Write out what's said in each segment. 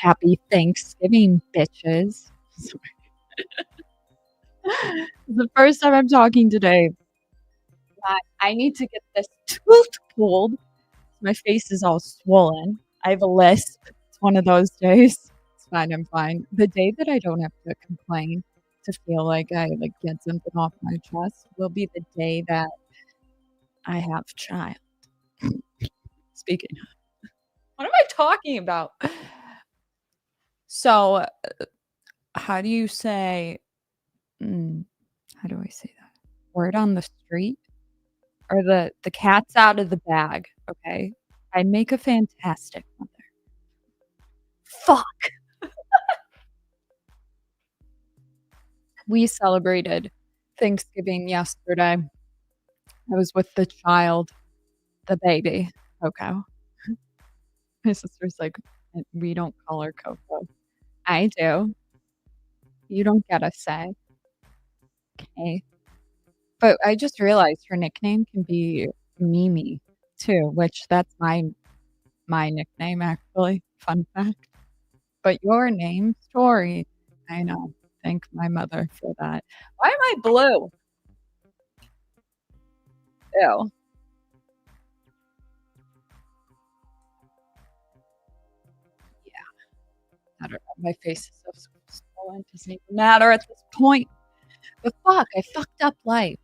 Happy Thanksgiving, bitches. The first time I'm talking today. I need to get this tooth pulled. My face is all swollen. I have a lisp. It's one of those days. It's fine. I'm fine. The day that I don't have to complain to feel like I get something off my chest will be the day that I have child. Speaking of, what am I talking about? So, how do you say? How do I say that? Word on the street, or the cat's out of the bag. Okay, I make a fantastic mother. Fuck. We celebrated Thanksgiving yesterday. I was with the child, the baby, Coco. My sister's like, we don't call her Coco. I do. You don't get a say. Okay. But I just realized her nickname can be Mimi too, which that's my nickname actually. Fun fact. But your name, Story. I know. Thank my mother for that. Why am I blue? Ew. I don't know. My face is so swollen. It doesn't even matter at this point. But fuck, I fucked up life.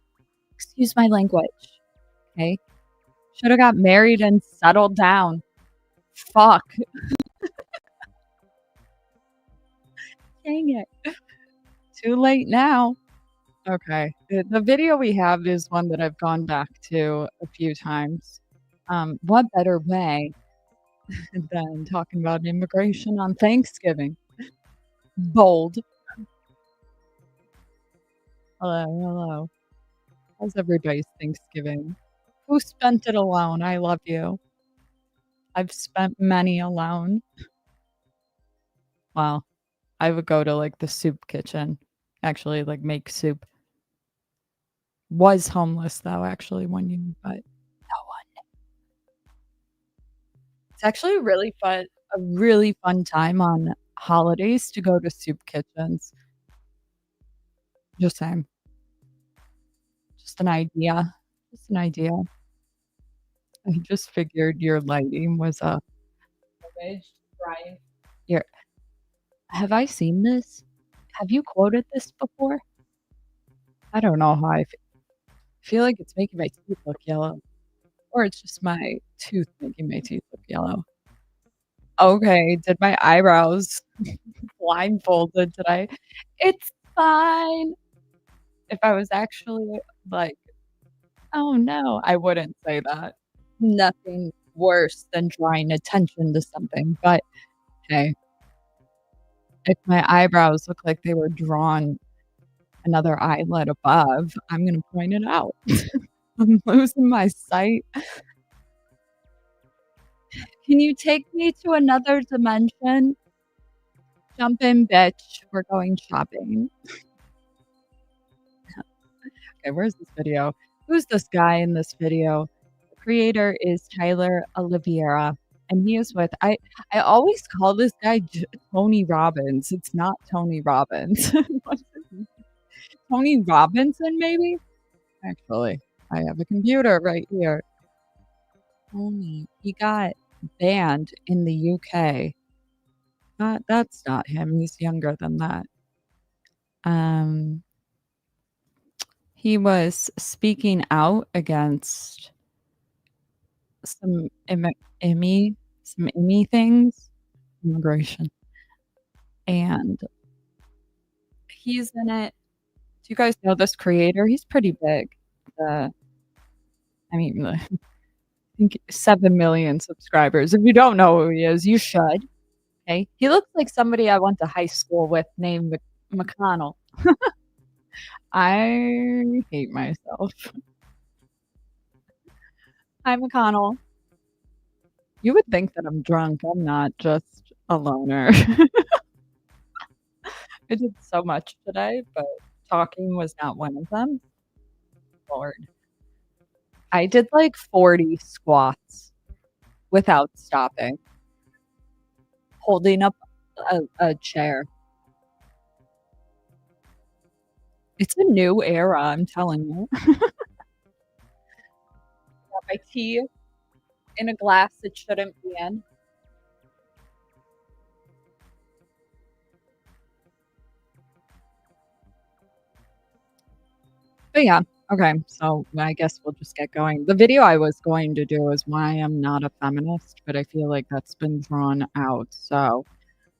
Excuse my language. Okay. Should have got married and settled down. Fuck. Dang it. Too late now. Okay. The video we have is one that I've gone back to a few times. What better way than talking about immigration on Thanksgiving? Bold. Hello. How's everybody's Thanksgiving? Who spent it alone? I love you. I've spent many alone. Well, I would go to the soup kitchen, actually make soup. Was homeless though, actually, one year, but no one. It's actually a really fun time on holidays to go to soup kitchens. Just saying. Just an idea. Just an idea. I just figured your lighting was a image, right? Here. Have I seen this? Have you quoted this before? I don't know how I feel like it's making my teeth look yellow. Or it's just my tooth making my teeth look yellow. Okay, did my eyebrows blindfolded today. It's fine. If I was actually like, "Oh, no," I wouldn't say that. Nothing worse than drawing attention to something, but hey, if my eyebrows look like they were drawn another eyelid above, I'm gonna point it out. I'm losing my sight. Can you take me to another dimension? Jump in, bitch. We're going shopping. Okay, where's this video? Who's this guy in this video? The creator is Tyler Oliveira, and he is with I always call this guy Tony Robbins. It's not Tony Robbins. Tony Robinson, maybe? Actually, I have a computer right here. Tony, he got banned in the UK. That's not him. He's younger than that. He was speaking out against some Emmy things, immigration, and he's in it. Do you guys know this creator? He's pretty big. I think 7 million subscribers. If you don't know who he is, you should. Okay, he looks like somebody I went to high school with named McConnell. I hate myself. Hi, McConnell. You would think that I'm drunk. I'm not, just a loner. I did so much today, but talking was not one of them. Lord. I did 40 squats without stopping. Holding up a chair. It's a new era, I'm telling you. Got my tea in a glass it shouldn't be in. But yeah, okay, so I guess we'll just get going. The video I was going to do is why I'm not a feminist, but I feel like that's been drawn out, so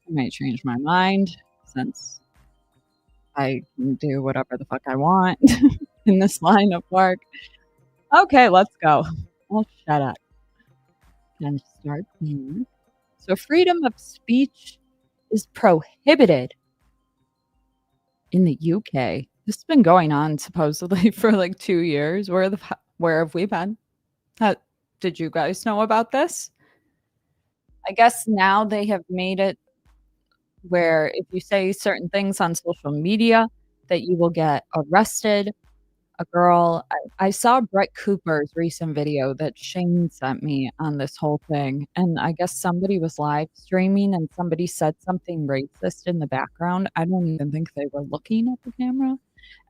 I might change my mind since I can do whatever the fuck I want in this line of work. Okay, let's go. I'll shut up and start here. So freedom of speech is prohibited in the UK. This has been going on supposedly for like 2 years. Where have we been? Did you guys know about this? I guess now they have made it where if you say certain things on social media that you will get arrested. A girl, I saw Brett Cooper's recent video that Shane sent me on this whole thing, and I guess somebody was live streaming and somebody said something racist in the background. I don't even think they were looking at the camera,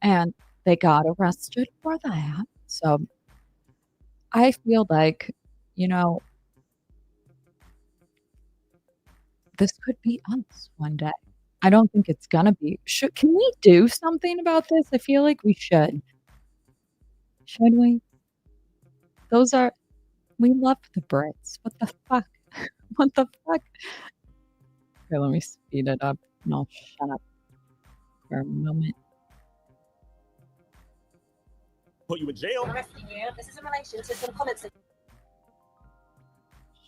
and they got arrested for that. So I feel like, you know, this could be us one day. I don't think it's gonna be. Can we do something about this? I feel like we should. Should we? We love the Brits. What the fuck? What the fuck? Okay, let me speed it up and I'll shut up for a moment. Put you in jail. Arresting you. This is in relation to some comments that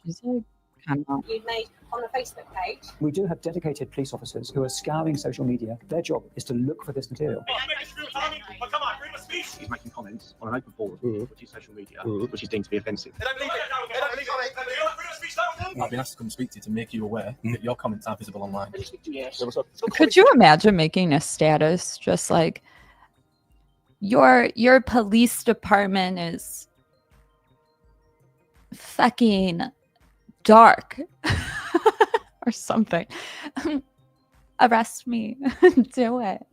She's like, kind of. you've made on the Facebook page. We do have dedicated police officers who are scouring social media. Their job is to look for this material. Come on, freedom of speech. He's making comments on an open forum, which is social media, which is deemed to be offensive. I've been asked to come speak to you to make you aware that your comments are visible online. Could you imagine making a status just like your police department is fucking dark or something? Arrest me. Do it.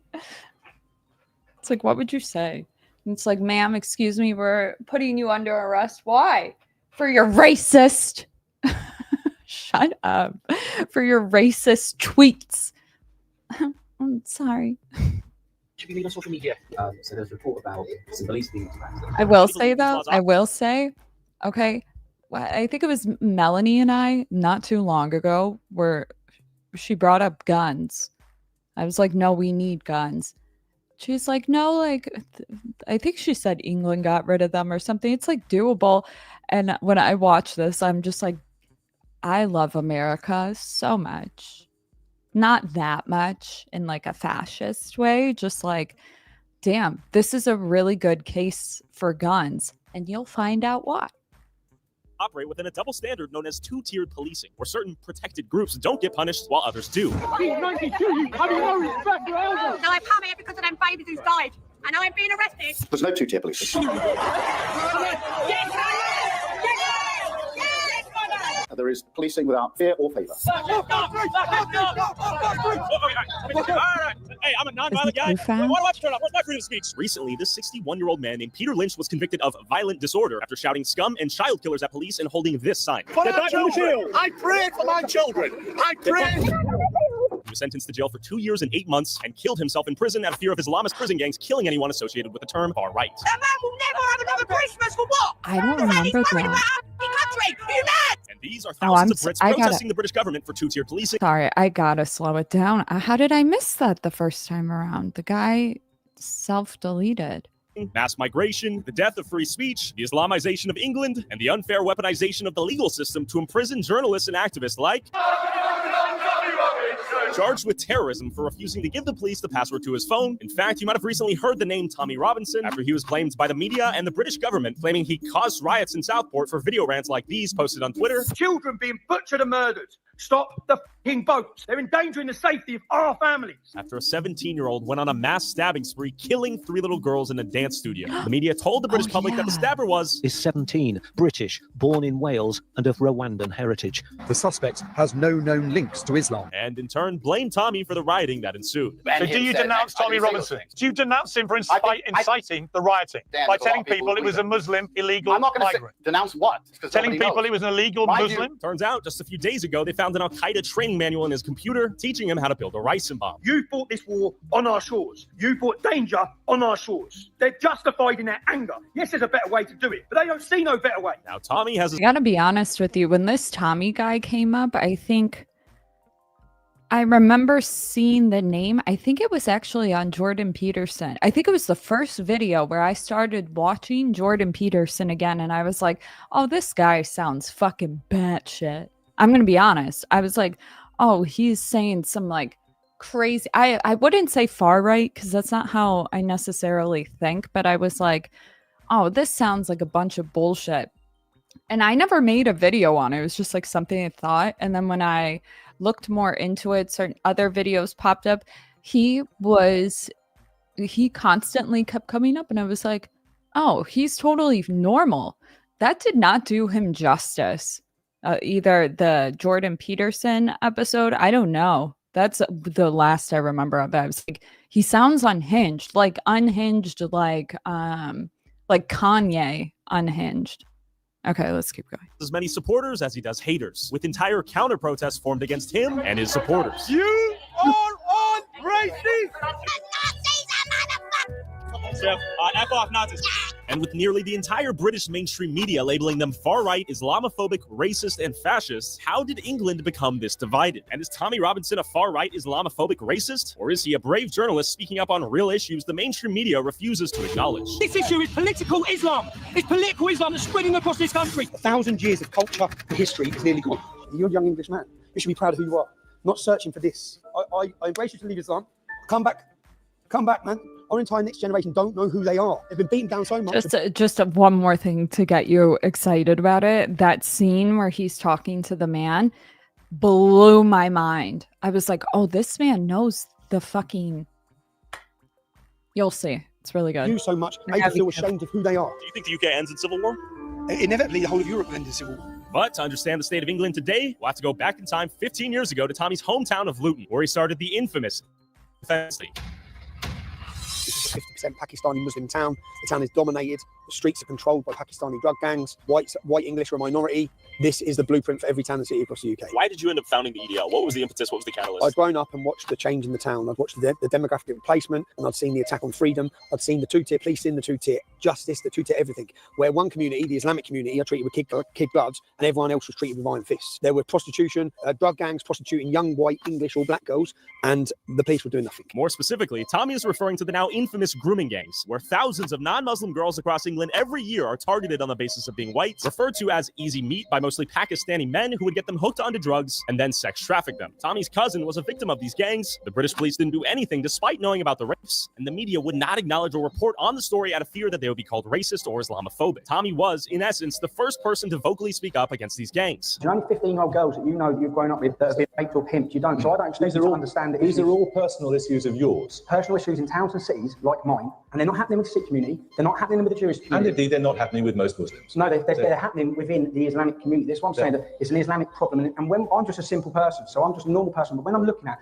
It's like, what would you say? It's like, ma'am, excuse me, we're putting you under arrest. Why? For your racist. Shut up. For your racist tweets. I'm sorry. Should we read on social media? So there's a report about some police being attacked. I will say though, okay, well, I think it was Melanie and I not too long ago where she brought up guns. I was like, no, we need guns. She's like, no, like, I think she said England got rid of them or something. It's like doable. And when I watch this, I'm just like, I love America so much. Not that much in like a fascist way, just like, damn, this is a really good case for guns. And you'll find out why. Operate within a double standard known as two-tiered policing, where certain protected groups don't get punished while others do. He's 92. Have you no respect for elders? No, I can't make it because of them babies who's died. I know I'm being arrested. There's no two-tier policing. There is policing without fear or favour. Hey, I'm a non-violent guy. Why do I have to turn off? Where's my freedom of speech? Recently, this 61-year-old man named Peter Lynch was convicted of violent disorder after shouting scum and child killers at police and holding this sign. For our children. I pray for my children. I pray. He was sentenced to jail for 2 years and 8 months and killed himself in prison out of fear of Islamist prison gangs killing anyone associated with the term far right. That man will never have another Christmas for what? I don't remember that. Country. You mad? And these are thousands of Brits protesting the British government for two-tiered policing. Sorry, I gotta slow it down. How did I miss that the first time around? The guy self-deleted. Mass migration, the death of free speech, the Islamization of England, and the unfair weaponization of the legal system to imprison journalists and activists like... charged with terrorism for refusing to give the police the password to his phone. In fact, you might have recently heard the name Tommy Robinson after he was blamed by the media and the British government, claiming he caused riots in Southport for video rants like these posted on Twitter. Children being butchered and murdered. stop the fucking boats. They're endangering the safety of our families. After a 17-year-old went on a mass stabbing spree, killing 3 little girls in a dance studio. The media told the British public that the stabber is 17, British, born in Wales and of Rwandan heritage. The suspect has no known links to Islam. And in turn blamed Tommy for the rioting that ensued. So do you denounce Tommy Robinson? Do you denounce him for inciting the rioting by telling people it was a Muslim illegal migrant? Denounce what? Telling people he was an illegal Muslim? Turns out, just a few days ago, they found an Al-Qaeda training manual in his computer teaching him how to build a ricin bomb. You fought this war on our shores. You brought danger on our shores. They're justified in their anger. Yes, there's a better way to do it, but they don't see no better way. Now, Tommy has... I gotta be honest with you. When this Tommy guy came up, I remember seeing the name. I think it was actually on Jordan Peterson. I think it was the first video where I started watching Jordan Peterson again, and I was like, oh, this guy sounds fucking batshit. I'm gonna be honest. I was like, oh, he's saying some like crazy... I wouldn't say far right, because that's not how I necessarily think, but I was like, oh, this sounds like a bunch of bullshit. And I never made a video on it. It was just like something I thought. And then when I looked more into it, certain other videos popped up. He constantly kept coming up, and I was like, oh, he's totally normal. That did not do him justice. Either the Jordan Peterson episode, I don't know. That's the last I remember of it. I was like, he sounds unhinged, like Kanye unhinged. Okay, let's keep going. As many supporters as he does haters, with entire counter protests formed against him and his supporters. You are on racist! F off Nazis. And with nearly the entire British mainstream media labeling them far-right, Islamophobic, racist, and fascist, how did England become this divided? And is Tommy Robinson a far-right, Islamophobic racist? Or is he a brave journalist speaking up on real issues the mainstream media refuses to acknowledge? This issue is political Islam. It's political Islam that's spreading across this country. 1,000 years of culture and history is nearly gone. You're a young English man. You should be proud of who you are. Not searching for this. I embrace you to leave Islam. Come back, man. Our entire next generation don't know who they are. They've been beaten down so much. Just one more thing to get you excited about it. That scene where he's talking to the man blew my mind. I was like, oh, this man knows the fucking... You'll see. It's really good. You so much, made them feel ashamed of who they are. Do you think the UK ends in civil war? Inevitably, the whole of Europe will end in civil war. But to understand the state of England today, we'll have to go back in time 15 years ago to Tommy's hometown of Luton, where he started the infamous Defence League. This is a 50% Pakistani Muslim town. The town is dominated. The streets are controlled by Pakistani drug gangs. White English are a minority. This is the blueprint for every town and city across the UK. Why did you end up founding the EDL? What was the impetus? What was the catalyst? I'd grown up and watched the change in the town. I'd watched the demographic replacement, and I'd seen the attack on freedom. I'd seen the two-tier policing, the two-tier justice, the two-tier everything. Where one community, the Islamic community, are treated with kid gloves, and everyone else was treated with iron fists. There were prostitution, drug gangs prostituting young white English or black girls, and the police were doing nothing. More specifically, Tommy is referring to the now infamous grooming gangs, where thousands of non-Muslim girls across England every year are targeted on the basis of being white, referred to as easy meat by mostly Pakistani men who would get them hooked onto drugs and then sex traffic them. Tommy's cousin was a victim of these gangs. The British police didn't do anything despite knowing about the rapes, and the media would not acknowledge or report on the story out of fear that they would be called racist or Islamophobic. Tommy was, in essence, the first person to vocally speak up against these gangs. There are only 15-year-old girls that you know that you've grown up with that have been raped or pimped. You don't. So I don't expect you to understand that. These are all personal issues of yours. Personal issues in towns and cities like mine, and they're not happening with the Sikh community. They're not happening with the Jewish community. And indeed, they're not happening with most Muslims. No, they're happening within the Islamic community. That's what I'm saying. That it's an Islamic problem. And when I'm just a simple person, so I'm just a normal person, but when I'm looking at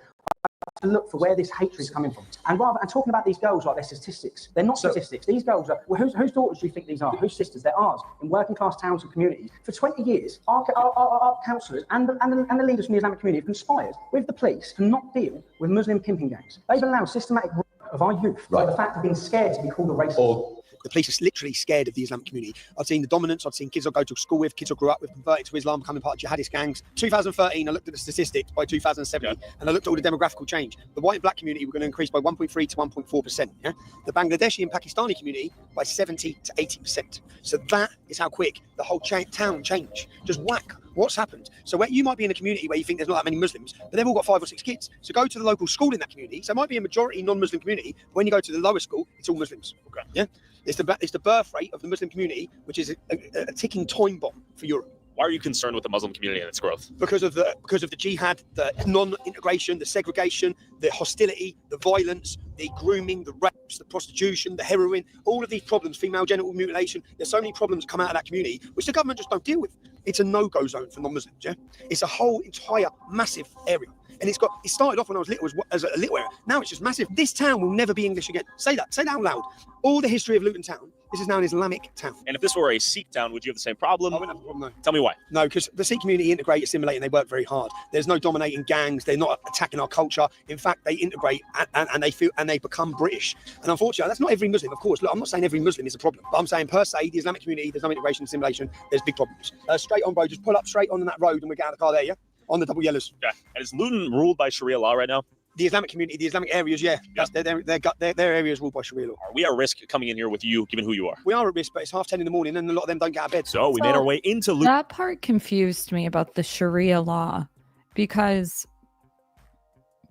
to look for where this hatred is coming from. And talking about these girls like they're statistics. They're not statistics. These girls are, well, whose daughters do you think these are? Whose sisters? They're ours. In working class towns and communities. For 20 years, our councillors and the leaders from the Islamic community have conspired with the police to not deal with Muslim pimping gangs. They've allowed systematic rape of our youth by the fact of being scared to be called a racist. The police are literally scared of the Islamic community. I've seen the dominance. I've seen kids I go to school with, kids I grew up with, converted to Islam, becoming part of jihadist gangs. 2013, I looked at the statistics by 2070, and I looked at all the demographical change. The white and black community were going to increase by 1.3 to 1.4%. Yeah? The Bangladeshi and Pakistani community by 70 to 80%. So that is how quick the whole town changed. Just whack. What's happened? So where you might be in a community where you think there's not that many Muslims, but they've all got 5 or 6 kids. So go to the local school in that community. So it might be a majority non-Muslim community. When you go to the lower school, it's all Muslims. Okay. Yeah. It's the birth rate of the Muslim community, which is a ticking time bomb for Europe. Why are you concerned with the Muslim community and its growth? Because of the jihad, the non-integration, the segregation, the hostility, the violence, the grooming, the rapes, the prostitution, the heroin, all of these problems, female genital mutilation. There's so many problems that come out of that community which the government just don't deal with. It's a no-go zone for non-Muslims. Yeah, it's a whole entire massive area. And it started off when I was little as a little area. Now it's just massive. This town will never be English again. Say that out loud. All the history of Luton town, this is now an Islamic town. And if this were a Sikh town, would you have the same problem? I wouldn't have a problem, no. Tell me why. No, because the Sikh community integrate, assimilate, and they work very hard. There's no dominating gangs. They're not attacking our culture. In fact, they integrate and they become British. And unfortunately, that's not every Muslim, of course. Look, I'm not saying every Muslim is a problem, but I'm saying per se, the Islamic community, there's no integration, assimilation. There's big problems. Straight on, bro. Just pull up straight on that road, and we get out of the car there. Yeah, on the double yellows. Yeah. And is Luton ruled by Sharia law right now? The Islamic community, the Islamic areas, yeah. Their areas ruled by Sharia law. Are we at risk coming in here with you, given who you are? We are at risk, but it's 10:30 in the morning, and a lot of them don't get out of bed. So we made our way into Luton. That part confused me about the Sharia law, because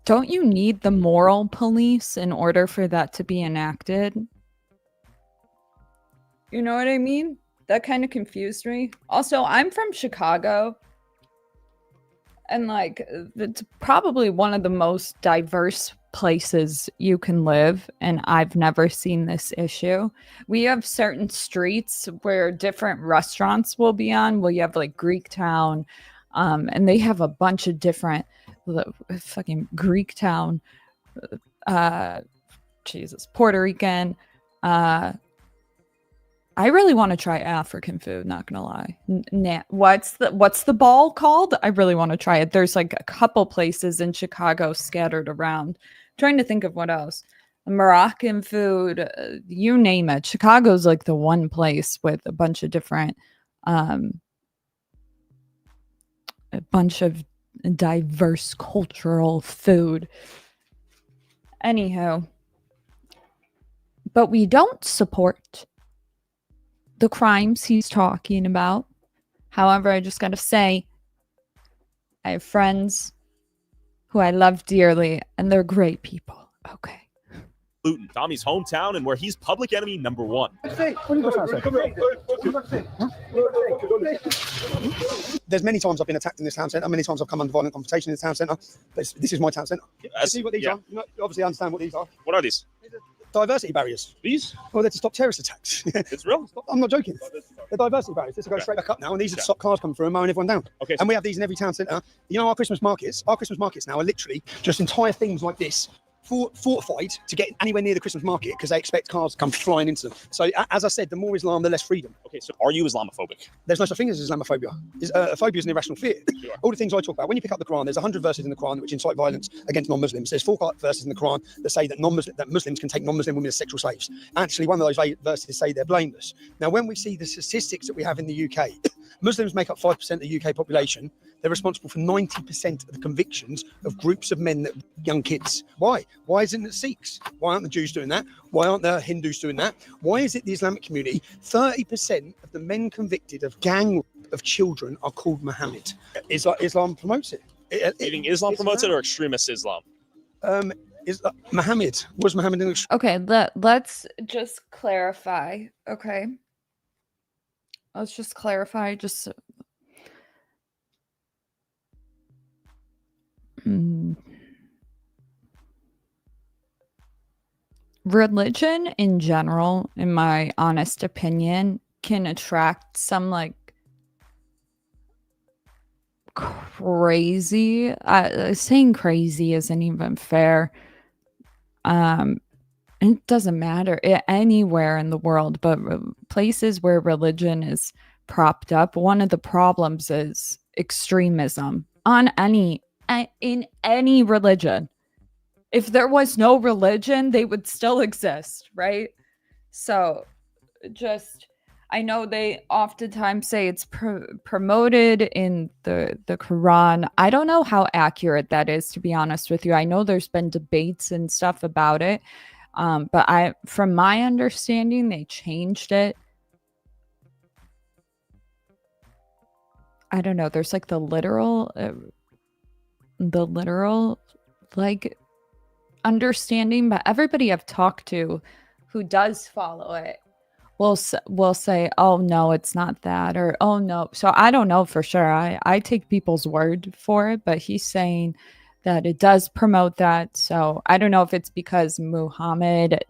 don't you need the moral police in order for that to be enacted? You know what I mean? That kind of confused me. Also, I'm from Chicago. And like, it's probably one of the most diverse places you can live. And I've never seen this issue. We have certain streets where different restaurants will be on. Well, you have like Greek Town, and they have a bunch of different fucking Greek Town, Puerto Rican, I really want to try African food, not gonna lie. What's the ball called? I really want to try it. There's like a couple places in Chicago scattered around. I'm trying to think of what else. Moroccan food, you name it. Chicago's like the one place with a bunch of different, a bunch of diverse cultural food. Anywho, but we don't support the crimes he's talking about. However, I just gotta say, I have friends who I love dearly, and they're great people. Okay. Luton, Tommy's hometown, and where he's public enemy number one. There's many times I've been attacked in this town centre. Many times I've come under violent confrontation in this town centre. But this is my town centre. See what these are? You obviously understand what these are. What are these? Diversity barriers. These? Well, they're to stop terrorist attacks. It's real? I'm not joking. They're diversity barriers. This will go straight back up now, and these are to stop cars coming through and mowing everyone down. Okay. And we have these in every town centre. You know, our Christmas markets now are literally just entire things like this, fortified to get anywhere near the Christmas market because they expect cars to come flying into them. So, as I said, the more Islam, the less freedom. Okay, so are you Islamophobic? There's no such thing as Islamophobia. Phobia is an irrational fear. Sure. All the things I talk about, when you pick up the Quran, there's 100 verses in the Quran which incite violence against non-Muslims. There's 4 verses in the Quran that say that Muslims can take non-Muslim women as sexual slaves. Actually, one of those verses say they're blameless. Now, when we see the statistics that we have in the UK, Muslims make up 5% of the UK population. They're responsible for 90% of the convictions of groups of men, young kids. Why? Why isn't it Sikhs? Why aren't the Jews doing that? Why aren't the Hindus doing that? Why is it the Islamic community? 30% of the men convicted of gang rape of children are called Muhammad. Islam promotes it. You think Islam promotes it or extremist Islam? Muhammad. Was Muhammad an extremist? Okay, let's just clarify. Okay. Let's just clarify. Religion in general, in my honest opinion, can attract some like crazy. Saying crazy isn't even fair. It doesn't matter anywhere in the world, but places where religion is propped up, one of the problems is extremism in any religion. If there was no religion, they would still exist, right? So I know they oftentimes say it's promoted in the Quran. I don't know how accurate that is, to be honest with you. I know there's been debates and stuff about it. But from my understanding, they changed it. I don't know. There's like the literal like understanding, but everybody I've talked to who does follow it will say, "Oh no, it's not that," or "Oh no." So I don't know for sure. I take people's word for it, but he's saying that it does promote that. So I don't know if it's because Muhammad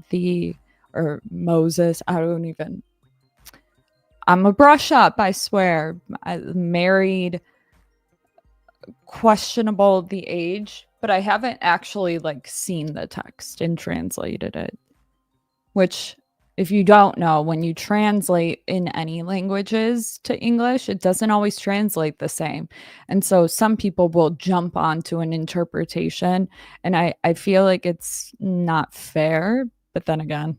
or Moses, I'm a brush up, I swear. Married, questionable the age, but I haven't actually seen the text and translated it. Which, if you don't know, when you translate in any languages to English, it doesn't always translate the same. And so some people will jump onto an interpretation, and I feel like it's not fair, but then again,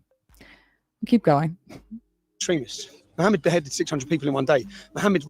keep going. Extremists. Muhammad beheaded 600 people in one day. Muhammad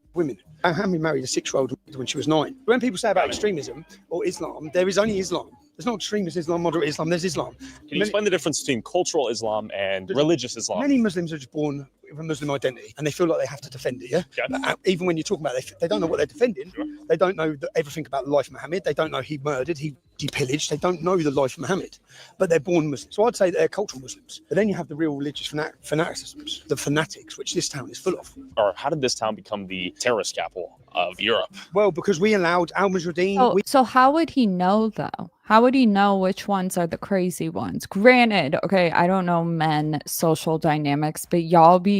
married a 6-year-old when she was 9. When people say about extremism or Islam, there is only Islam. There's not extremist Islam, moderate Islam, there's Islam. Can you explain the difference between cultural Islam and religious Islam? Many Muslims are just born with a Muslim identity and they feel like they have to defend it, yeah? But even when you talk about it, they don't know what they're defending. Sure. They don't know everything about the life of Muhammad. They don't know he murdered, he pillaged. They don't know the life of Muhammad, but they're born Muslims. So I'd say they're cultural Muslims. But then you have the real religious fanaticisms, the fanatics, which this town is full of. Or how did this town become the terrorist capital of Europe? Well, because we allowed al-Mujahideen. So how would he know, though? How would he know which ones are the crazy ones? Granted, okay, I don't know men social dynamics, but y'all be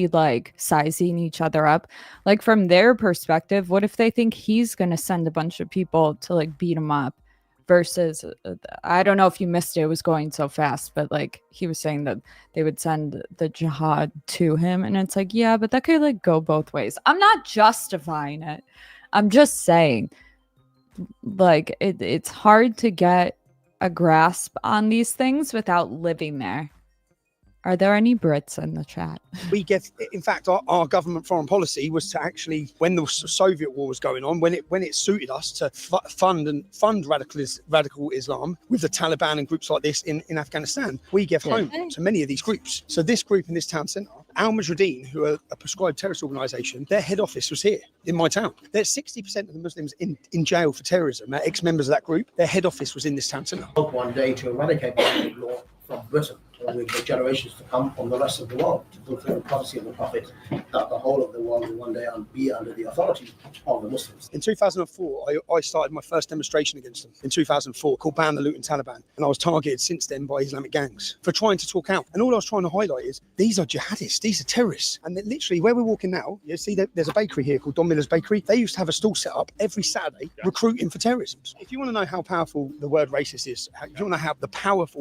sizing each other up. From their perspective, what if they think he's going to send a bunch of people to beat him up? Versus, I don't know if you missed it, it was going so fast, but he was saying that they would send the jihad to him, and it's yeah, but that could go both ways. I'm not justifying it. I'm just saying, it's hard to get a grasp on these things without living there. Are there any Brits in the chat? In fact, our government foreign policy was to actually, when the Soviet war was going on, when it suited us to fund radical Islam with the Taliban and groups like this in Afghanistan, we gave home to many of these groups. So this group in this town centre, al-Mujahideen, who are a prescribed terrorist organisation, their head office was here in my town. There's 60% of the Muslims in jail for terrorism, ex-members of that group. Their head office was in this town centre. One day to eradicate Islamic law from Britain, with the generations to come from the rest of the world, to fulfill the prophecy of the Prophet that the whole of the world will one day be under the authority of the Muslims. In 2004, I started my first demonstration against them. In 2004, called Ban the Luton Taliban. And I was targeted since then by Islamic gangs for trying to talk out. And all I was trying to highlight is, these are jihadists, these are terrorists. And literally, where we're walking now, you see there's a bakery here called Don Miller's Bakery. They used to have a stall set up every Saturday recruiting for terrorism. If you want to know how powerful the word racist is, if you want to know how the power of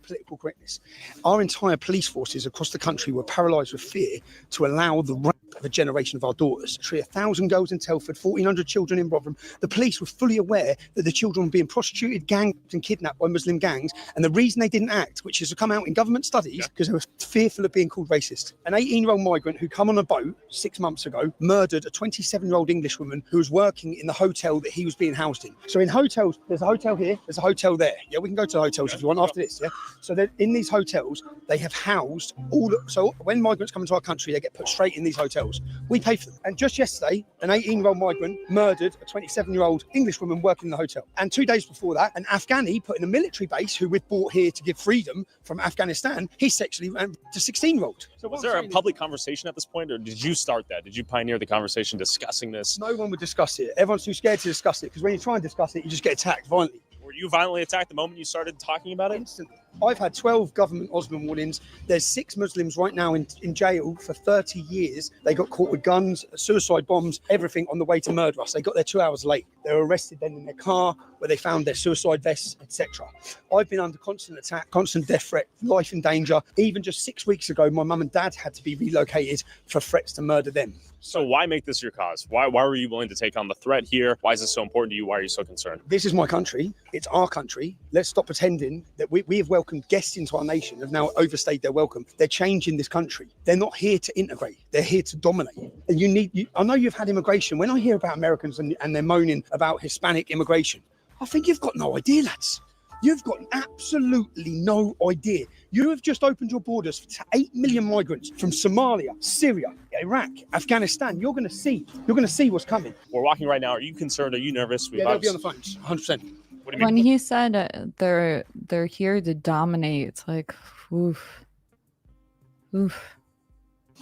political correctness, our entire police forces across the country were paralysed with fear to allow the rape of a generation of our daughters. 1,000 girls in Telford, 1,400 children in Rotherham. The police were fully aware that the children were being prostituted, ganged and kidnapped by Muslim gangs. And the reason they didn't act, which has come out in government studies, because they were fearful of being called racist. An 18-year-old migrant who come on a boat 6 months ago murdered a 27-year-old Englishwoman who was working in the hotel that he was being housed in. So in hotels, there's a hotel here, there's a hotel there. Yeah, we can go to the hotels if you want after this. Yeah. So in these hotels, they have housed so when migrants come into our country, they get put straight in these hotels. We pay for them. And just yesterday, an 18-year-old migrant murdered a 27-year-old Englishwoman working in the hotel. And 2 days before that, an Afghani put in a military base who we've brought here to give freedom from Afghanistan, he sexually ran to 16-year-old. So was there a public conversation at this point, or did you start that? Did you pioneer the conversation discussing this? No one would discuss it. Everyone's too scared to discuss it, because when you try and discuss it, you just get attacked violently. Were you violently attacked the moment you started talking about it? Instantly. I've had 12 government Osman warnings. There's 6 Muslims right now in jail for 30 years. They got caught with guns, suicide bombs, everything on the way to murder us. They got there 2 hours late. They were arrested then in their car where they found their suicide vests, etc. I've been under constant attack, constant death threat, life in danger. Even just 6 weeks ago, my mum and dad had to be relocated for threats to murder them. So why make this your cause? Why were you willing to take on the threat here? Why is this so important to you? Why are you so concerned? This is my country. It's our country. Let's stop pretending that we have welcomed guests into our nation, have now overstayed their welcome. They're changing this country. They're not here to integrate. They're here to dominate. And I know you've had immigration. When I hear about Americans and they're moaning about Hispanic immigration, I think you've got no idea, lads. You've got absolutely no idea. You have just opened your borders to 8 million migrants from Somalia, Syria, Iraq, Afghanistan. You're going to see what's coming. We're walking right now. Are you concerned? Are you nervous? Yeah, they'll be on the phones, 100%. What do you mean? When he said they're here to dominate, it's oof.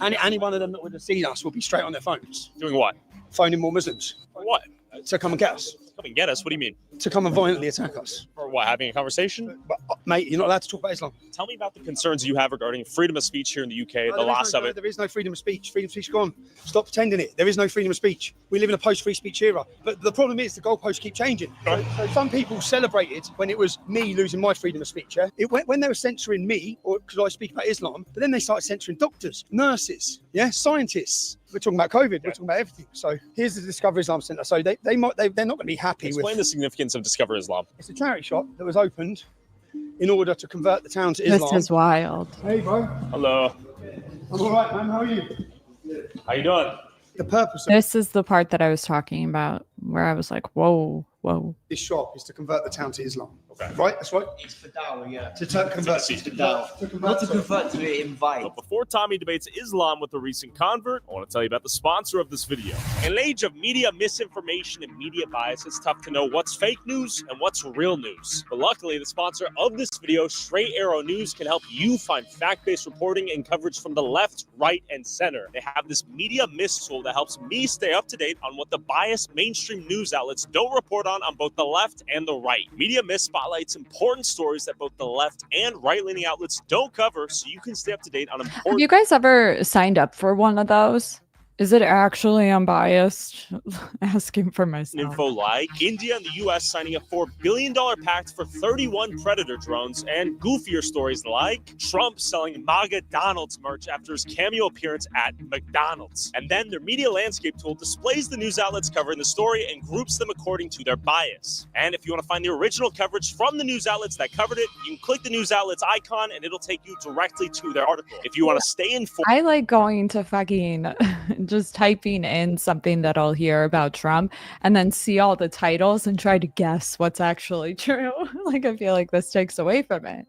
Any one of them that would have seen us would be straight on their phones. Doing what? Phoning more Muslims. For what? To come and get us. Come and get us? What do you mean? To come and violently attack us. For what? Having a conversation? But, mate, you're not allowed to talk about Islam. Tell me about the concerns you have regarding freedom of speech here in the UK, the loss of it. There is no freedom of speech. Freedom of speech is gone. Stop pretending it. There is no freedom of speech. We live in a post-free speech era. But the problem is the goalposts keep changing. So some people celebrated when it was me losing my freedom of speech. Yeah? When they were censoring me, or because I speak about Islam, but then they started censoring doctors, nurses, scientists. We're talking about COVID. We're talking about everything. So here's the Discover Islam Centre. So they're not going to be happy with. Explain the significance of Discover Islam. It's a charity shop that was opened in order to convert the town to Islam. This is wild. Hey, bro. Hello. I'm all right, man. How are you? How you doing? The purpose of This is the part that I was talking about where I was like, whoa. this shop is to convert the town to Islam. Okay. Right? That's right. It's for dawah, yeah. To convert to dawah. Not to convert, to invite. But before Tommy debates Islam with a recent convert, I want to tell you about the sponsor of this video. In an age of media misinformation and media bias, it's tough to know what's fake news and what's real news. But luckily, the sponsor of this video, Straight Arrow News, can help you find fact-based reporting and coverage from the left, right, and center. They have this media miss tool that helps me stay up to date on what the biased mainstream news outlets don't report on both the left and the right. Media Miss spotlights important stories that both the left and right-leaning outlets don't cover, so you can stay up to date on important. Have you guys ever signed up for one of those? Is it actually unbiased? Asking for myself. Info like India and the US signing a $4 billion pact for 31 Predator drones, and goofier stories like Trump selling MAGA Donald's merch after his cameo appearance at McDonald's. And then their media landscape tool displays the news outlets covering the story and groups them according to their bias. And if you want to find the original coverage from the news outlets that covered it, you can click the news outlets icon and it'll take you directly to their article. If you want to stay informed, I like going to fucking just typing in something that I'll hear about Trump and then see all the titles and try to guess what's actually true. Like, I feel like this takes away from it.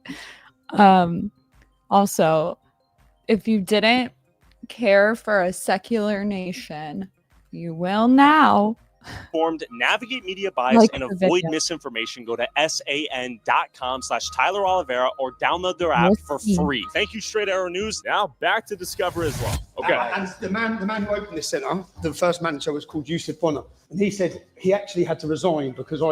Also, if you didn't care for a secular nation, you will now. Navigate media bias Like and the avoid video. misinformation. Go to san.com/Tyler Oliveira or download their app for free. Thank you, Straight Arrow News. Now back to Discover Islam. Okay. And the man who opened this centre, the first manager, was called Yusuf Bonner, and he said he actually had to resign because I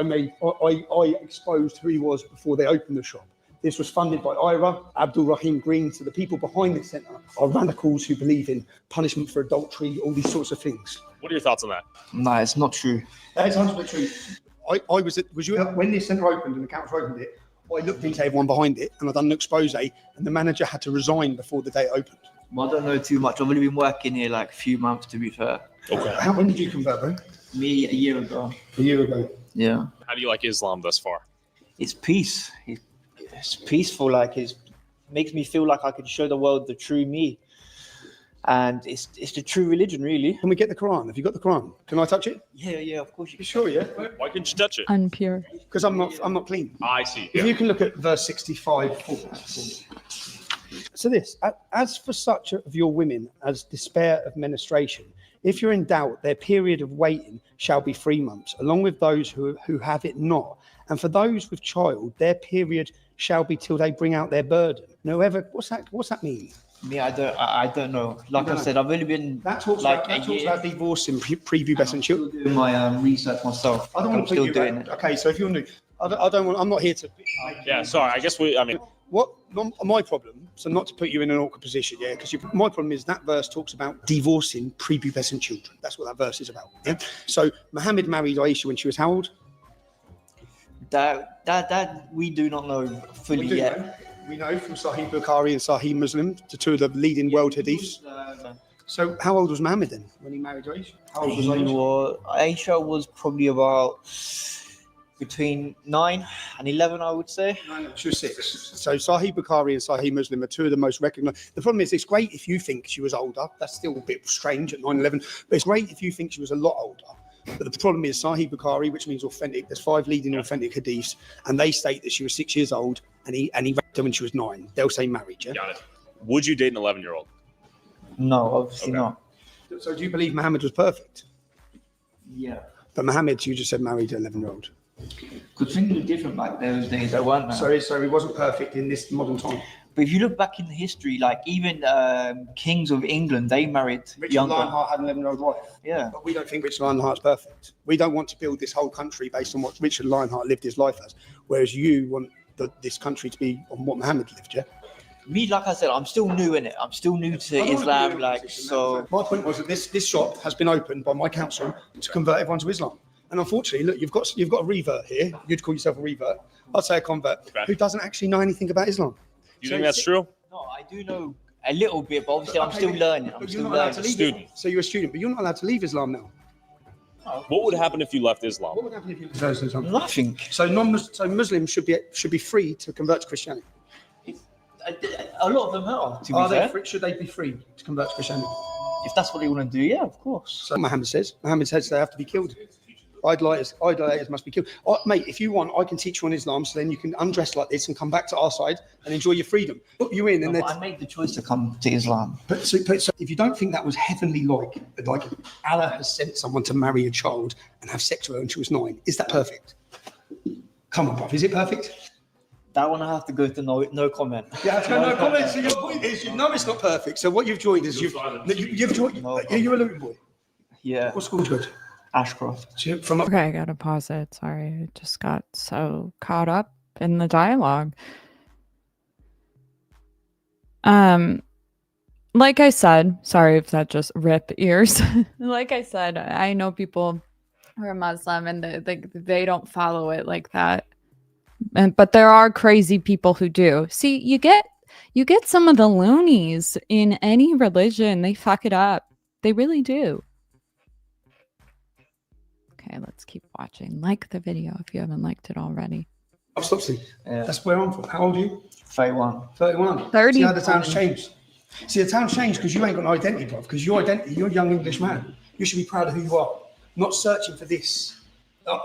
exposed who he was before they opened the shop. This was funded by Ira, Abdul Rahim Green. So the people behind this centre are radicals who believe in punishment for adultery, all these sorts of things. What are your thoughts on that? No, it's not true. That is 100% true. Was you when this centre opened and the council opened it? I looked into everyone behind it and I done an expose, and the manager had to resign before the day it opened. Well, I don't know too much. I've only been working here like a few months, to be fair. Okay. When did you convert, bro? Me, a year ago. A year ago. Yeah. How do you like Islam thus far? It's peace. It's peaceful. Like, it makes me feel like I can show the world the true me. And it's the true religion, really. Can we get the Quran? Have you got the Quran? Can I touch it? Yeah, of course you can. Sure, yeah. Why couldn't you touch it? Unpure. Because I'm not clean. I see. If you can look at verse 65. So this, as for such of your women as despair of menstruation, if you're in doubt, their period of waiting shall be 3 months, along with those who have it not. And for those with child, their period shall be till they bring out their burden. Now, what's that mean? Me, I don't know. Like I said, I've only been that talks like about divorcing prepubescent children. Doing my research myself. I don't want to put you doing it. Okay, so if you're new, I don't want. I'm not here to. Yeah, sorry. I guess what my problem? So not to put you in an awkward position, yeah, because my problem is that verse talks about divorcing prepubescent children. That's what that verse is about. Yeah. So Muhammad married Aisha when she was how old? That we do not know fully yet. Know. We know from Sahih Bukhari and Sahih Muslim, the two of the leading world hadiths. So how old was Muhammad then when he married Aisha? How old was Aisha? Aisha was probably about between 9 and 11, I would say. She was 6. So Sahih Bukhari and Sahih Muslim are two of the most recognized. The problem is, it's great if you think she was older. That's still a bit strange at 9, 11. But it's great if you think she was a lot older. But the problem is Sahih Bukhari, which means authentic. There's 5 leading authentic hadiths, and they state that she was 6 years old, and he raped her when she was 9. They'll say marriage. Yeah? Got it. Would you date an 11-year-old? No, obviously not. So do you believe Muhammad was perfect? Yeah. But Muhammad, you just said married an 11-year-old. Because things were different back those days, weren't they? So he wasn't perfect in this modern time. But if you look back in history, like even kings of England, they married Richard younger. Lionheart had an 11-year-old wife. Yeah. But we don't think Richard Lionheart's perfect. We don't want to build this whole country based on what Richard Lionheart lived his life as, whereas you want this country to be on what Muhammad lived, yeah? Me, like I said, I'm still new in it. I'm still new to Islam, like, so. My point was that this shop has been opened by my council to convert everyone to Islam. And unfortunately, look, you've got a revert here. You'd call yourself a revert. I'd say a convert who doesn't actually know anything about Islam. You think that's true? No, I do know a little bit, but obviously I'm still learning. I'm still learning. Student. So you're a student, but you're not allowed to leave Islam now. What would happen if you left Islam? What would happen if you left Islam? Nothing. So Muslims should be free to convert to Christianity. A lot of them are, to be fair. Should they be free to convert to Christianity? If that's what they want to do, yeah, of course. So Muhammad says they have to be killed. Idolaters must be killed. Mate, if you want, I can teach you on Islam, so then you can undress like this and come back to our side and enjoy your freedom. Put you in, and I made the choice to come to Islam. But so if you don't think that was heavenly, like Allah has sent someone to marry a child and have sex with her when she was 9, is that perfect? Come on, bruv, is it perfect? That one I have to go to no comment. Yeah, no comment. So your point is, you know it's not perfect. So what you've joined is you've joined. You're a Luton boy. Yeah. What school did you go to? Ashcroft. Okay, I gotta pause it. Sorry, I just got so caught up in the dialogue. Like I said, sorry if that just rip ears. Like I said, I know people who are Muslim and they don't follow it like that. But there are crazy people who do. See, you get some of the loonies in any religion. They fuck it up. They really do. Okay, let's keep watching. Like the video if you haven't liked it already. I've stopped seeing. Yeah. That's where I'm from. How old are you? 31. 31. 30. See how the town's changed. See, the town's changed because you ain't got an identity, bro. Because your identity, you're a young English man. You should be proud of who you are, not searching for this.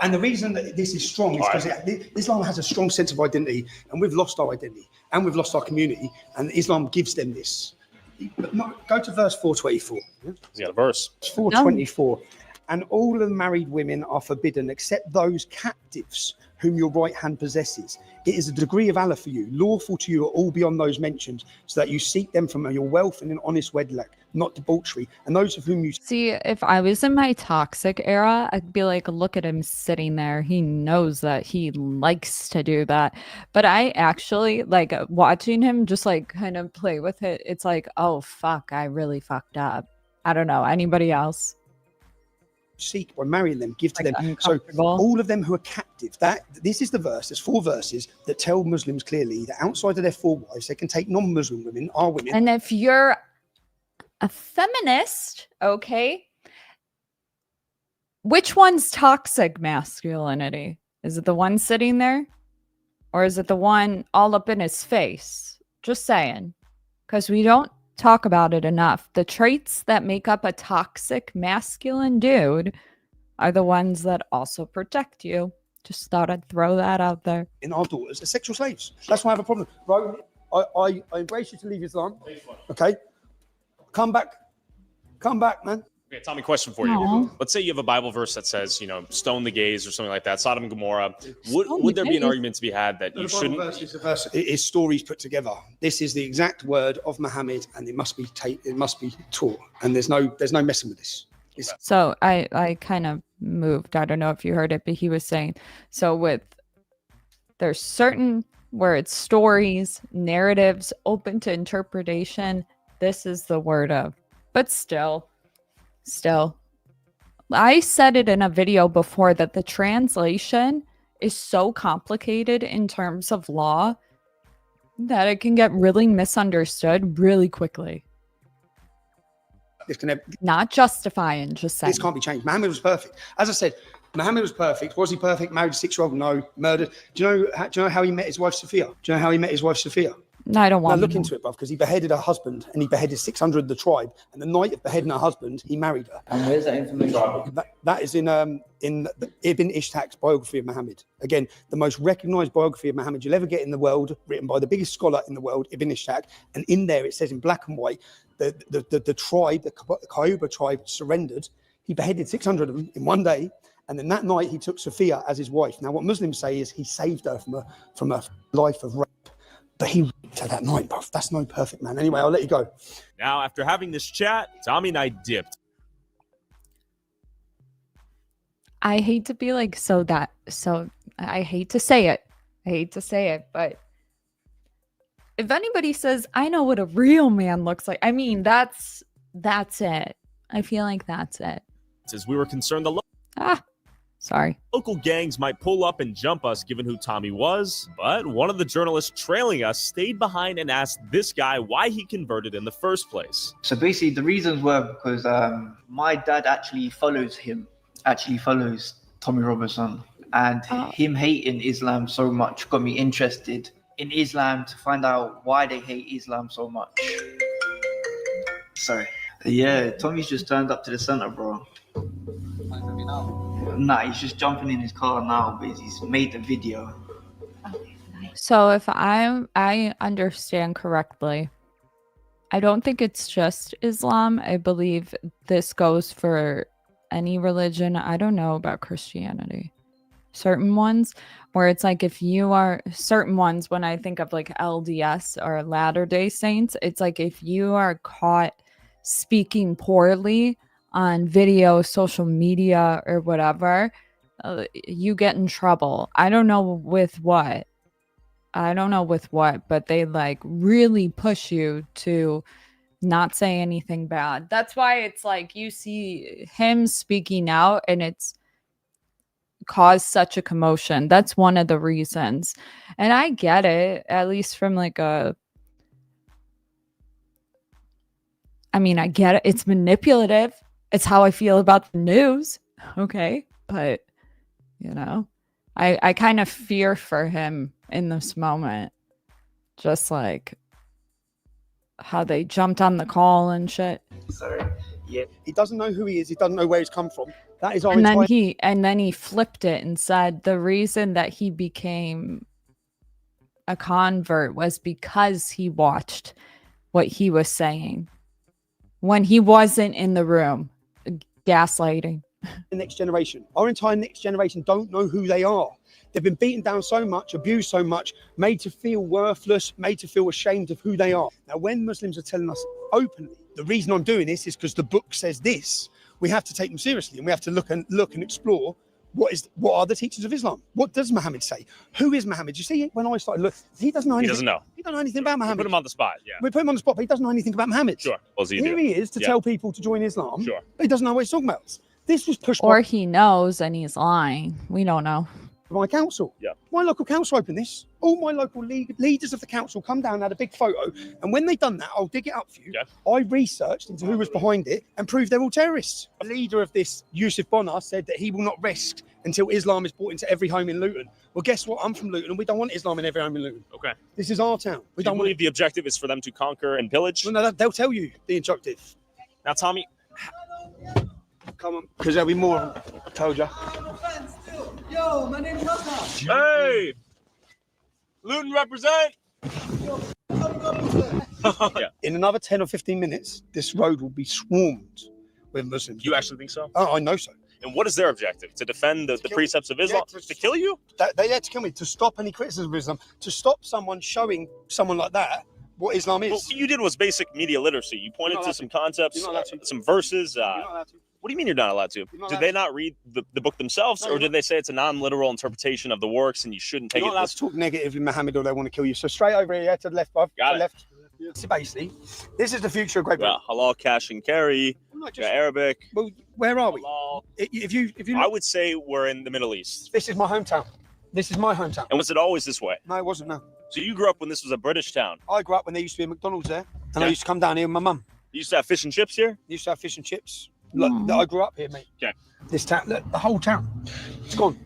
And the reason that this is strong is because Islam has a strong sense of identity, and we've lost our identity, and we've lost our community, and Islam gives them this. But go to verse 424. Yeah, a verse. 424. And all the married women are forbidden except those captives whom your right hand possesses. It is a degree of Allah for you, lawful to you all beyond those mentioned, so that you seek them from your wealth and an honest wedlock, not debauchery. And those of whom you see, if I was in my toxic era, I'd be like, look at him sitting there. He knows that he likes to do that. But I actually like watching him just like kind of play with it. It's like, oh, fuck, I really fucked up. I don't know. Anybody else? Seek by marrying them, give to them. So all of them who are captive, this is the verse, there's 4 verses that tell Muslims clearly that outside of their 4 wives, they can take non-Muslim women, our women. And if you're a feminist, okay, which one's toxic masculinity? Is it the one sitting there? Or is it the one all up in his face? Just saying. Because we don't talk about it enough. The traits that make up a toxic masculine dude are the ones that also protect you. Just thought I'd throw that out there. In our daughters are sexual slaves. That's why I have a problem. Bro, I embrace you to leave Islam. Okay? Come back, man. Okay, Tommy, question for you. Aww. Let's say you have a Bible verse that says, stone the gays or something like that, Sodom and Gomorrah. Would there be an argument to be had that you shouldn't? The Bible verse is stories put together. This is the exact word of Muhammad, and it must be taught. And there's no messing with this. So I kind of moved. I don't know if you heard it, but he was saying, so there's certain where it's stories, narratives, open to interpretation. This is the word of, but still, I said it in a video before that the translation is so complicated in terms of law that it can get really misunderstood really quickly. Not justifying, just saying. This can't be changed. Muhammad was perfect. As I said, Muhammad was perfect. Was he perfect? Married a 6-year-old? No. Murdered. Do you know how he met his wife Sophia? No, I don't want to look into it, bruv, because he beheaded her husband and he beheaded 600 of the tribe. And the night of beheading her husband, he married her. And where's that information? That is in Ibn Ishaq's biography of Muhammad. Again, the most recognized biography of Muhammad you'll ever get in the world, written by the biggest scholar in the world, Ibn Ishaq. And in there, it says in black and white, the tribe, the Cobra tribe surrendered. He beheaded 600 of them in one day. And then that night, he took Sophia as his wife. Now, what Muslims say is he saved her from a life of rape. But he to that night, bruv. That's no perfect man. Anyway, I'll let you go. Now, after having this chat, Tommy and I dipped. I hate to be like I hate to say it, but if anybody says I know what a real man looks like, I mean that's it. I feel like that's it. As we were concerned the sorry. local gangs might pull up and jump us given who Tommy was, but one of the journalists trailing us stayed behind and asked this guy why he converted in the first place. So basically the reasons were because my dad actually follows Tommy Robinson, and him hating Islam so much got me interested in Islam to find out why they hate Islam so much. Sorry. Yeah, Tommy's just turned up to the center, bro. Nah, he's just jumping in his car now, but he's made the video. So if I understand correctly, I don't think it's just Islam. I believe this goes for any religion. I don't know about Christianity. Certain ones where it's like if you are certain ones, when I think of like LDS or Latter-day Saints, it's like if you are caught speaking poorly on video, social media, or whatever, you get in trouble. I don't know with what, but they like really push you to not say anything bad. That's why it's like you see him speaking out and it's caused such a commotion. That's one of the reasons. And I get it, at least from like I get it. It's manipulative. It's how I feel about the news. Okay. But, I kind of fear for him in this moment. Just like how they jumped on the call and shit. Sorry. Yeah. He doesn't know who he is. He doesn't know where he's come from. That is our and then he flipped it and said the reason that he became a convert was because he watched what he was saying when he wasn't in the room. Gaslighting. The next generation. Our entire next generation don't know who they are. They've been beaten down so much, abused so much, made to feel worthless, made to feel ashamed of who they are. Now, when Muslims are telling us openly, the reason I'm doing this is because the book says this, we have to take them seriously, and we have to look and explore what are the teachings of Islam. What does Muhammad say? Who is Muhammad? You see, when I started looking, he doesn't know anything. He doesn't know. He doesn't know anything about Muhammad. We put him on the spot, yeah. We put him on the spot, but he doesn't know anything about Muhammad. Sure. Here he is to tell people to join Islam. Sure. But he doesn't know what he's talking about. This was pushed or he knows and he's lying. We don't know. My council. Yeah. My local council opened this. All my local leaders of the council come down and had a big photo. And when they've done that, I'll dig it up for you. Yeah. I researched into who was behind it and proved they're all terrorists. The leader of this, Yusuf Bonner, said that he will not rest until Islam is brought into every home in Luton. Well, guess what? I'm from Luton and we don't want Islam in every home in Luton. Okay. This is our town. We don't believe the objective is for them to conquer and pillage? Well, no, they'll tell you the objective. Now, Tommy. Come on, because there'll be more. I told you. Yo, my name's Hassan. Hey! Luton represent! Yeah. In another 10 or 15 minutes, this road will be swarmed with Muslims. You actually think so? Oh, I know so. And what is their objective? To defend the precepts of Islam? Yeah, to kill you? They had to kill me, to stop any criticism of Islam, to stop someone showing someone like that what Islam is. Well, what you did was basic media literacy. You pointed to some concepts, some verses. What do you mean you're not allowed to? Did they not read the book themselves, or did they say it's a non-literal interpretation of the works and you shouldn't take it? You're not allowed to talk negatively of Muhammad or they want to kill you. So straight over here to the left, bruv. Got it. Left. So basically, this is the future of Great Britain. Halal, cash and carry. Arabic. Well, where are we? If you I would say we're in the Middle East. This is my hometown. This is my hometown. And was it always this way? No, it wasn't. No. So you grew up when this was a British town? I grew up when there used to be a McDonald's there, and I used to come down here with my mum. You used to have fish and chips here? Used to have fish and chips. Look, I grew up here, mate. Okay. This town, look, the whole town, it's gone.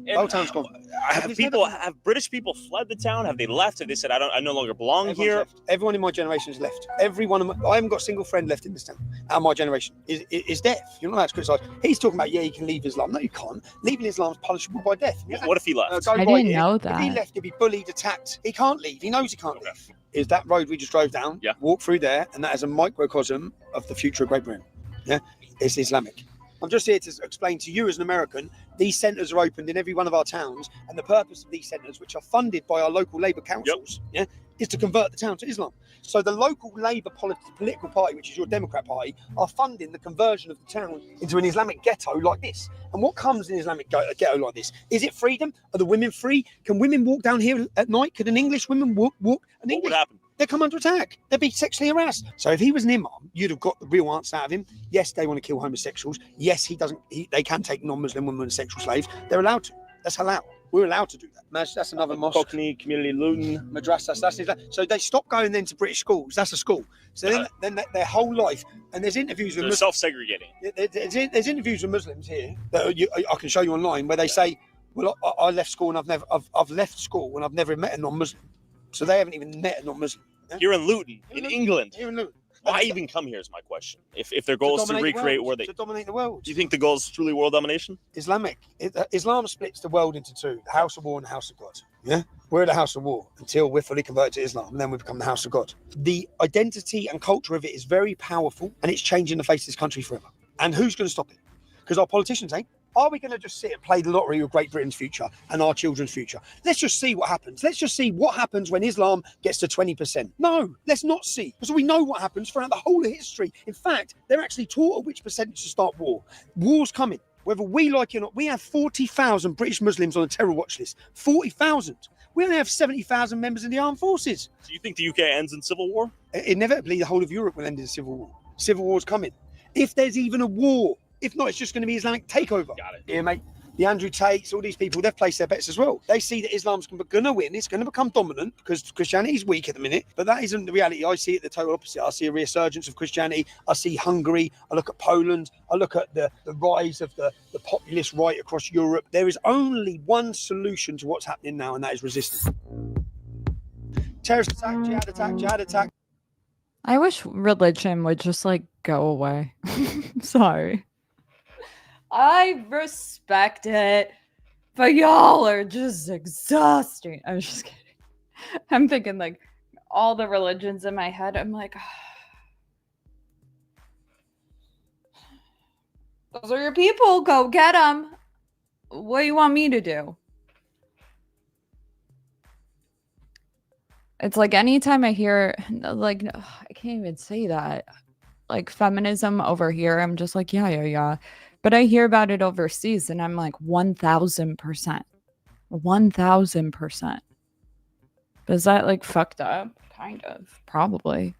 The whole town's gone. Have British people fled the town? Have they left? Have they said, I no longer belong here? Left. Everyone in my generation has left. I haven't got a single friend left in this town. Out of my generation is death. You're not allowed to criticize. He's talking about, you can leave Islam. No, you can't. Leaving Islam is punishable by death. What if he left? I didn't know that. If he left, he'd be bullied, attacked. He can't leave. He knows he can't leave. Is that road we just drove down? Yeah. Walk through there, and that is a microcosm of the future of Great Britain. Yeah, it's Islamic. I'm just here to explain to you as an American, These centres are opened in every one of our towns, and the purpose of these centres, which are funded by our local Labour councils, is to convert the town to Islam. So the local Labour political party, which is your Democrat party, are funding the conversion of the town into an Islamic ghetto like this. And what comes in an Islamic ghetto like this? Is it freedom? Are the women free? Can women walk down here at night? Could an English woman walk? What would happen? They come under attack. They'd be sexually harassed. So if he was an imam, you'd have got the real answer out of him. Yes, they want to kill homosexuals. Yes, they can take non-Muslim women as sexual slaves. They're allowed to. That's allowed. We're allowed to do that. That's another mosque. Cockney Community Luton. Madrasas. So they stop going then to British schools. That's a school. So then their whole life, and there's interviews with They're self-segregating. There's interviews with Muslims here that I can show you online where they say, well, I left school and I've left school and I've never met a non-Muslim. So they haven't even met a non-Muslim. Yeah? You're in Luton, in England. Here in Luton. Why even come here is my question. If their goal is to recreate where they... To dominate the world. Do you think the goal is truly world domination? Islam splits the world into two, the House of War and the House of God. Yeah? We're the House of War until we're fully converted to Islam, and then we become the House of God. The identity and culture of it is very powerful, and it's changing the face of this country forever. And who's going to stop it? Because our politicians ain't. Are we going to just sit and play the lottery with Great Britain's future and our children's future? Let's just see what happens. Let's just see what happens when Islam gets to 20%. No, let's not see. Because we know what happens throughout the whole of history. In fact, they're actually taught at which percentage to start war. War's coming. Whether we like it or not, we have 40,000 British Muslims on a terror watch list. 40,000. We only have 70,000 members in the armed forces. Do you think the UK ends in civil war? Inevitably, the whole of Europe will end in a civil war. Civil war's coming. If there's even a war. If not, it's just going to be Islamic takeover. Got it. Yeah, mate. The Andrew Tates, all these people, they've placed their bets as well. They see that Islam's going to win. It's going to become dominant because Christianity's weak at the minute. But that isn't the reality. I see it the total opposite. I see a resurgence of Christianity. I see Hungary. I look at Poland. I look at the rise of the populist right across Europe. There is only one solution to what's happening now, and that is resistance. Terrorist attack, jihad attack. I wish religion would just like go away. Sorry. I respect it, but y'all are just exhausting. I'm just kidding. I'm thinking like all the religions in my head. I'm like, those are your people. Go get them. What do you want me to do? It's like anytime I hear like, I can't even say that. Like feminism over here, I'm just like, yeah. But I hear about it overseas and I'm like 1,000%. 1,000%. But is that like fucked up? Kind of. Probably.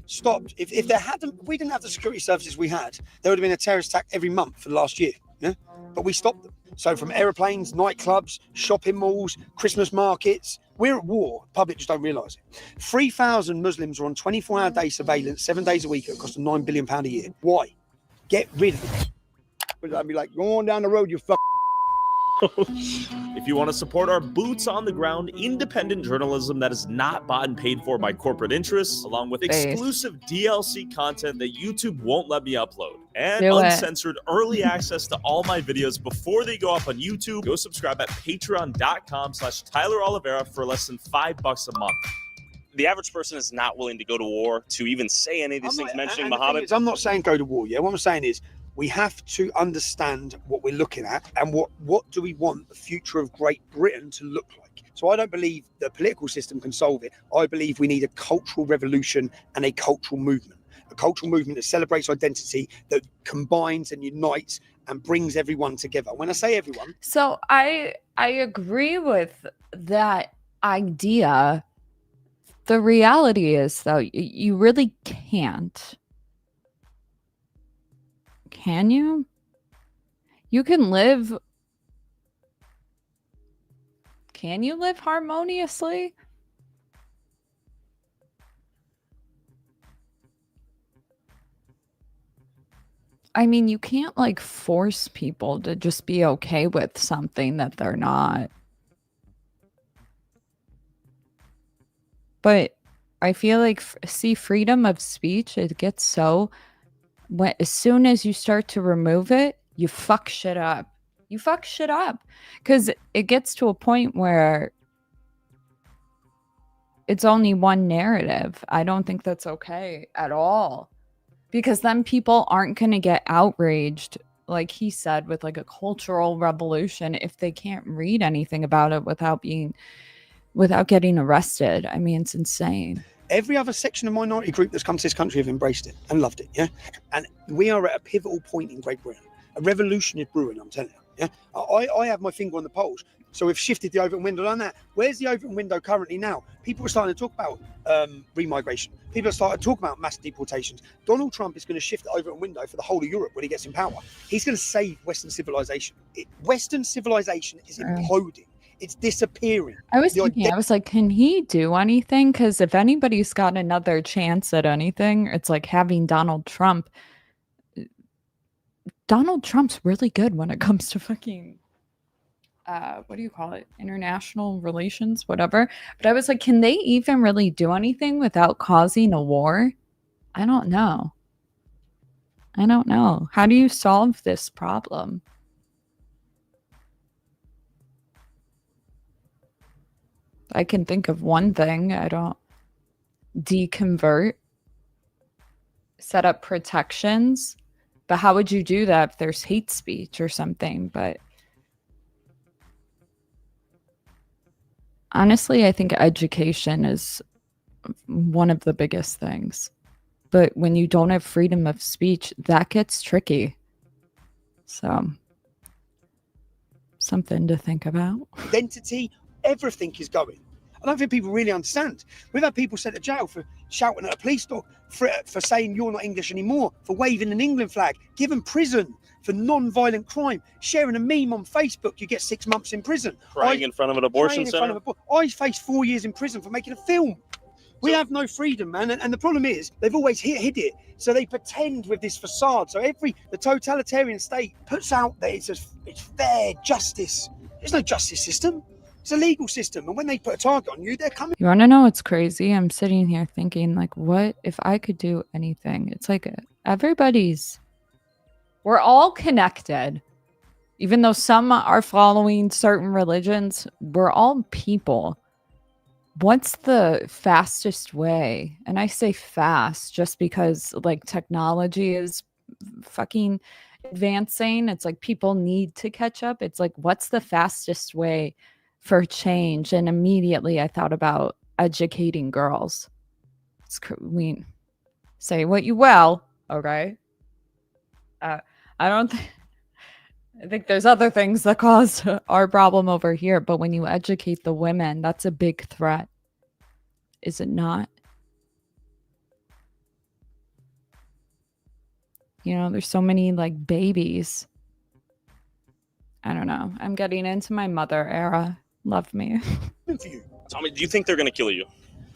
Stopped. If we didn't have the security services we had, there would have been a terrorist attack every month for the last year. Yeah? But we stopped them. So from aeroplanes, nightclubs, shopping malls, Christmas markets, we're at war. The public just don't realise it. 3,000 Muslims are on 24-hour day surveillance, 7 days a week. It costs them £9 billion a year. Why? Get rid of it. I'd be like, go on down the road, you fuck. If you want to support our boots on the ground, independent journalism that is not bought and paid for by corporate interests, along with exclusive DLC content that YouTube won't let me upload, and uncensored early access to all my videos before they go up on YouTube, go subscribe at patreon.com/Tyler Oliveira for less than $5 a month. The average person is not willing to go to war to even say any of these things mentioning Muhammad. I'm not saying go to war. Yeah, what I'm saying is we have to understand what we're looking at and what do we want the future of Great Britain to look like. So I don't believe the political system can solve it. I believe we need a cultural revolution and a cultural movement. A cultural movement that celebrates identity, that combines and unites and brings everyone together. When I say everyone. So I agree with that idea. The reality is, though, you really can't. Can you? You can live. Can you live harmoniously? I mean, you can't like force people to just be okay with something that they're not. But I feel like, freedom of speech, it gets so... as soon as you start to remove it, you fuck shit up. You fuck shit up. Because it gets to a point where it's only one narrative. I don't think that's okay at all. Because then people aren't going to get outraged like he said, with like a cultural revolution if they can't read anything about it without getting arrested. I mean, it's insane. Every other section of minority group that's come to this country have embraced it and loved it, yeah? And we are at a pivotal point in Great Britain. A revolution is brewing, I'm telling you, yeah? I have my finger on the pulse. So we've shifted the Overton window on that. Where's the Overton window currently now? People are starting to talk about remigration. People are starting to talk about mass deportations. Donald Trump is going to shift the Overton window for the whole of Europe when he gets in power. He's going to save Western civilization. Western civilization is imploding. It's disappearing. I was like, can he do anything? Because if anybody's got another chance at anything, it's like having Donald Trump. Donald Trump's really good when it comes to fucking, what do you call it? International relations, whatever. But I was like, can they even really do anything without causing a war? I don't know. How do you solve this problem? I can think of one thing. I don't deconvert, set up protections. But how would you do that if there's hate speech or something? But honestly, I think education is one of the biggest things. But when you don't have freedom of speech, that gets tricky. So, something to think about. Identity, everything is going. I don't think people really understand. We've had people sent to jail for shouting at a police dog, for saying you're not English anymore, for waving an England flag, given prison for non-violent crime, sharing a meme on Facebook, you get 6 months in prison. Crying in front of an abortion center. I faced 4 years in prison for making a film. We have no freedom, man, and the problem is they've always hid it. So they pretend with this facade. So the totalitarian state puts out that it's fair justice. There's no justice system. It's a legal system, and when they put a target on you, they're coming. You want to know what's crazy? I'm sitting here thinking, like, what if I could do anything? It's like we're all connected. Even though some are following certain religions, we're all people. What's the fastest way? And I say fast just because, like, technology is fucking advancing. It's like people need to catch up. It's like, what's the fastest way for change? And immediately I thought about educating girls. Say what you will, okay? I think there's other things that cause our problem over here, but when you educate the women, that's a big threat. Is it not? You know, there's so many like babies. I don't know. I'm getting into my mother era. Love me. Tommy, do you think they're going to kill you?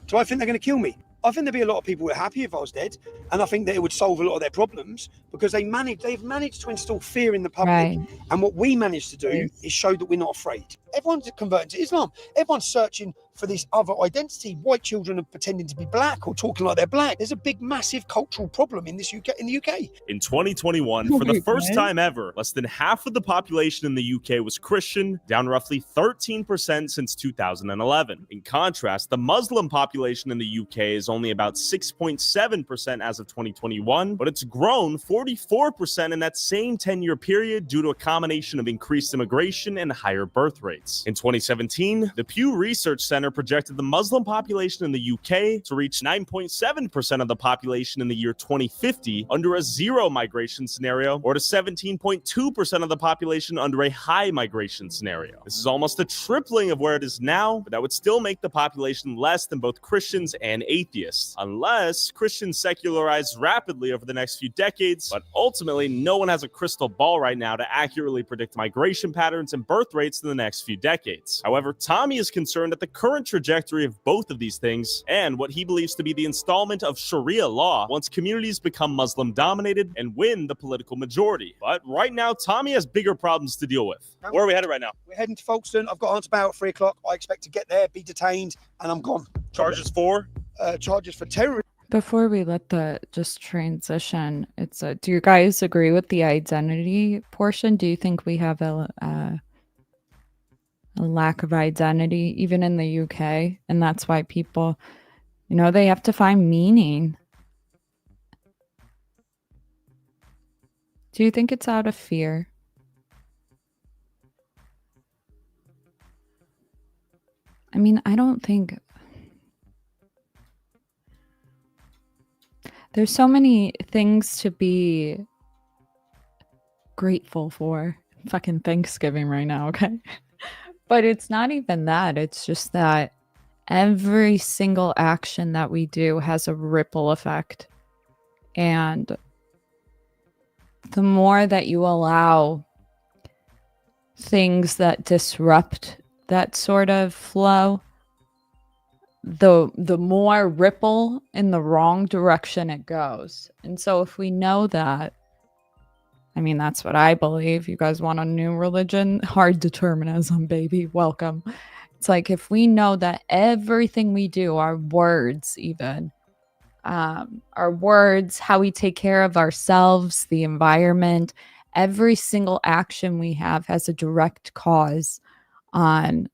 Do I think they're going to kill me? I think there'd be a lot of people who are happy if I was dead, and I think that it would solve a lot of their problems because they've managed to instill fear in the public. Right. And what we managed to do is show that we're not afraid. Everyone's converting to Islam. Everyone's searching for this other identity. White children are pretending to be black or talking like they're black. There's a big, massive cultural problem in the UK. In 2021, for the first time ever, less than half of the population in the UK was Christian, down roughly 13% since 2011. In contrast, the Muslim population in the UK is only about 6.7% as of 2021, but it's grown 44% in that same 10-year period due to a combination of increased immigration and higher birth rates. In 2017, the Pew Research Center projected the Muslim population in the UK to reach 9.7% of the population in the year 2050 under a zero migration scenario, or to 17.2% of the population under a high migration scenario. This is almost a tripling of where it is now, but that would still make the population less than both Christians and atheists, unless Christians secularize rapidly over the next few decades. But ultimately, no one has a crystal ball right now to accurately predict migration patterns and birth rates in the next few decades. However, Tommy is concerned at the current trajectory of both of these things and what he believes to be the installment of Sharia law once communities become Muslim dominated and win the political majority. But right now, Tommy has bigger problems to deal with. Where are we headed right now? We're heading to Folkestone. I've got on to about 3 o'clock. I expect to get there, be detained, and I'm gone. Charges for? Charges for terrorism. Before we let the just transition, do you guys agree with the identity portion? Do you think we have a lack of identity even in the UK, and that's why people, they have to find meaning? Do you think it's out of fear? I mean, I don't think there's so many things to be grateful for. Fucking Thanksgiving right now, okay? But it's not even that. It's just that every single action that we do has a ripple effect. And the more that you allow things that disrupt that sort of flow, the more ripple in the wrong direction it goes. And so if we know that, I mean, that's what I believe. You guys want a new religion? Hard determinism, baby. Welcome. It's like if we know that everything we do, our words even, our words, how we take care of ourselves, the environment, every single action we have has a direct cause on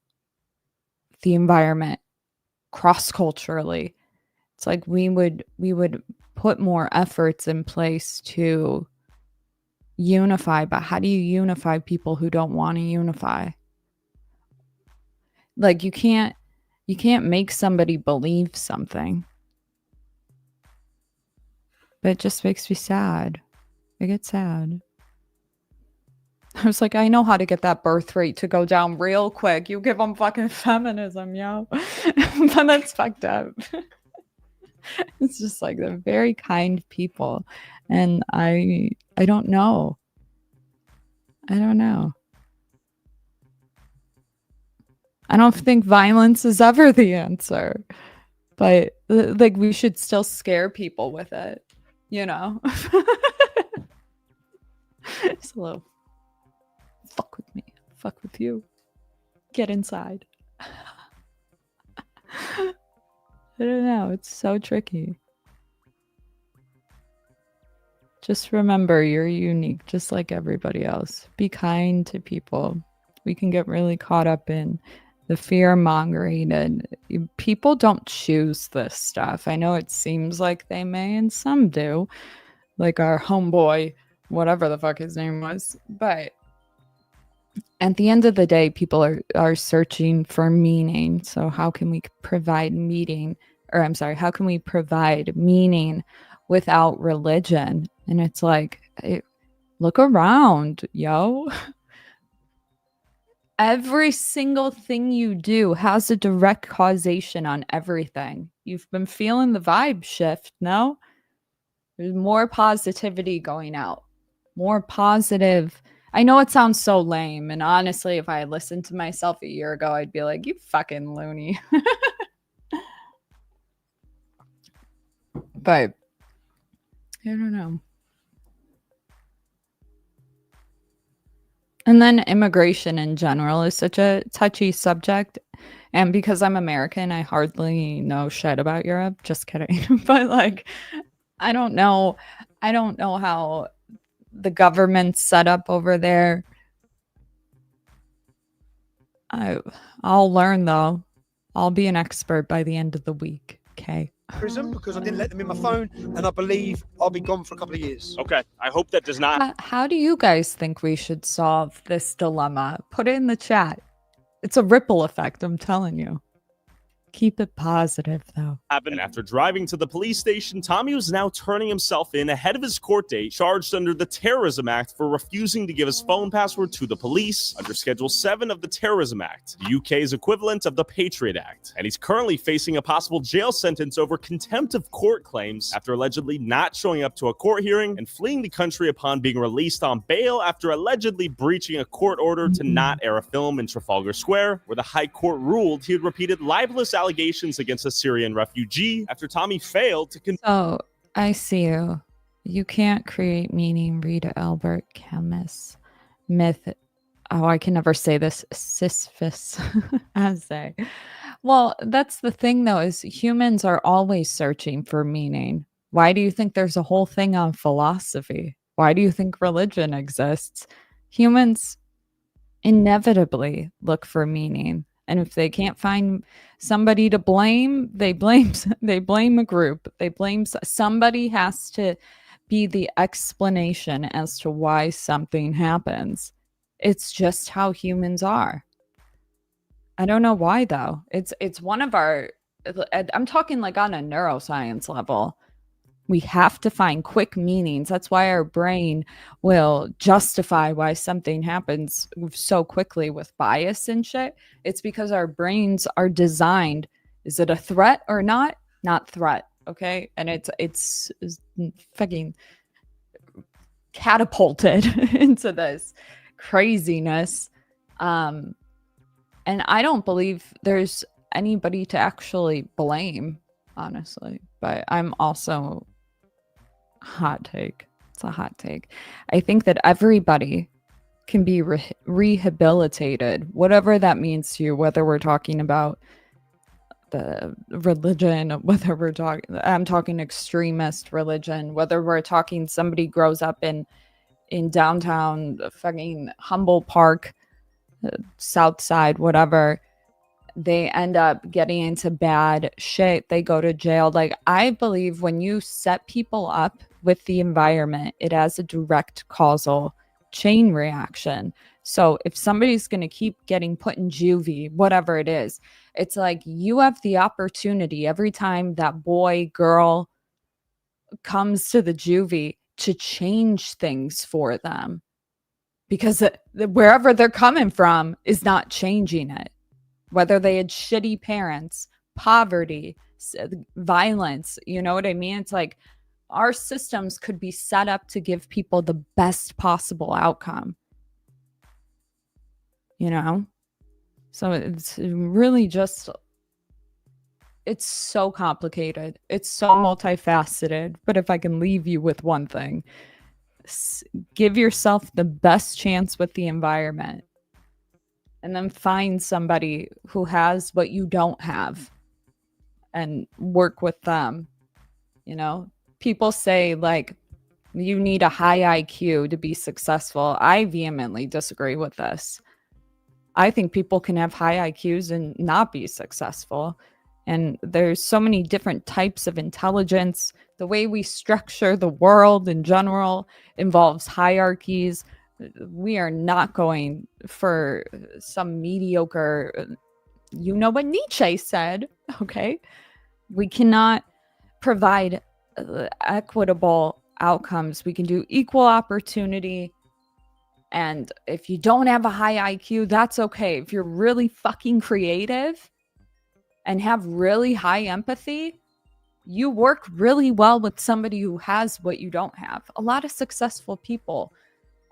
the environment cross-culturally. It's like we would put more efforts in place to unify, but how do you unify people who don't want to unify? Like you can't make somebody believe something. But it just makes me sad. I get sad. I was like, I know how to get that birth rate to go down real quick. You give them fucking feminism, yo. But that's fucked up. It's just like they're very kind people. And I don't know. I don't know. I don't think violence is ever the answer. But like we should still scare people with it, you know? It's a little fuck with me, fuck with you. Get inside. I don't know. It's so tricky. Just remember you're unique, just like everybody else. Be kind to people. We can get really caught up in the fear mongering, and people don't choose this stuff. I know it seems like they may, and some do. Like our homeboy, whatever the fuck his name was. But at the end of the day, people are searching for meaning. So how can we provide meaning? Or I'm sorry, how can we provide meaning without religion? And it's like, look around, yo. Every single thing you do has a direct causation on everything. You've been feeling the vibe shift, no? There's more positivity going out. More positive. I know it sounds so lame. And honestly, if I had listened to myself a year ago, I'd be like, you fucking loony. But I don't know. And then immigration in general is such a touchy subject. And because I'm American, I hardly know shit about Europe. Just kidding. But like, I don't know how the government's set up over there. I'll learn though. I'll be an expert by the end of the week. Okay. Prison because I didn't let them in my phone, and I believe I'll be gone for a couple of years. Okay, I hope that does not. How do you guys think we should solve this dilemma? Put it in the chat. It's a ripple effect, I'm telling you. Keep it positive, though. Happened after driving to the police station, Tommy was now turning himself in ahead of his court date, charged under the Terrorism Act for refusing to give his phone password to the police under Schedule 7 of the Terrorism Act, the UK's equivalent of the Patriot Act. And he's currently facing a possible jail sentence over contempt of court claims after allegedly not showing up to a court hearing and fleeing the country upon being released on bail after allegedly breaching a court order to not air a film in Trafalgar Square, where the High Court ruled he had repeated libelous allegations against a Syrian refugee after Tommy failed to Oh, I see you. You can't create meaning. Read Albert Camus. Myth. Oh, I can never say this. Sisyphus. Essay. Well, that's the thing, though, is humans are always searching for meaning. Why do you think there's a whole thing on philosophy? Why do you think religion exists? Humans inevitably look for meaning. And if they can't find somebody to blame, they blame a group. They blame somebody has to be the explanation as to why something happens. It's just how humans are. I don't know why though. It's one of our, I'm talking like on a neuroscience level. We have to find quick meanings. That's why our brain will justify why something happens so quickly with bias and shit. It's because our brains are designed. Is it a threat or not? Not threat. Okay. And it's fucking catapulted into this craziness. And I don't believe there's anybody to actually blame, honestly. But I'm also hot take. It's a hot take. I think that everybody can be rehabilitated, whatever that means to you, whether we're talking about the religion, whether we're talking, I'm talking extremist religion, whether we're talking somebody grows up in downtown fucking Humble Park, South Side, whatever, they end up getting into bad shit, they go to jail. Like, I believe when you set people up with the environment, it has a direct causal chain reaction. So if somebody's going to keep getting put in juvie, whatever it is, it's like you have the opportunity every time that boy, girl comes to the juvie to change things for them, because wherever they're coming from is not changing it. Whether they had shitty parents, poverty, violence, you know what I mean? It's like our systems could be set up to give people the best possible outcome, you know? So it's really just, it's so complicated. It's so multifaceted. But if I can leave you with one thing, give yourself the best chance with the environment, and then find somebody who has what you don't have and work with them. You know, people say like you need a high IQ to be successful. I vehemently disagree with this. I think people can have high IQs and not be successful. And there's so many different types of intelligence. The way we structure the world in general involves hierarchies. We are not going for some mediocre, you know what Nietzsche said, okay? We cannot provide equitable outcomes. We can do equal opportunity. And if you don't have a high IQ, that's okay. If you're really fucking creative and have really high empathy, you work really well with somebody who has what you don't have. A lot of successful people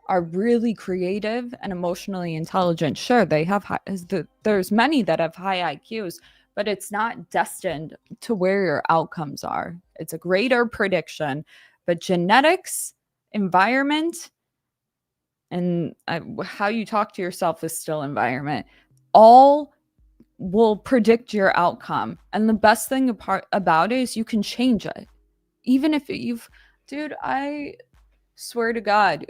are really creative and emotionally intelligent. Sure, they have there's many that have high IQs, but it's not destined to where your outcomes are. It's a greater prediction, but genetics, environment, and how you talk to yourself is still environment. All will predict your outcome. And the best thing about it is you can change it. Even if dude, I swear to God,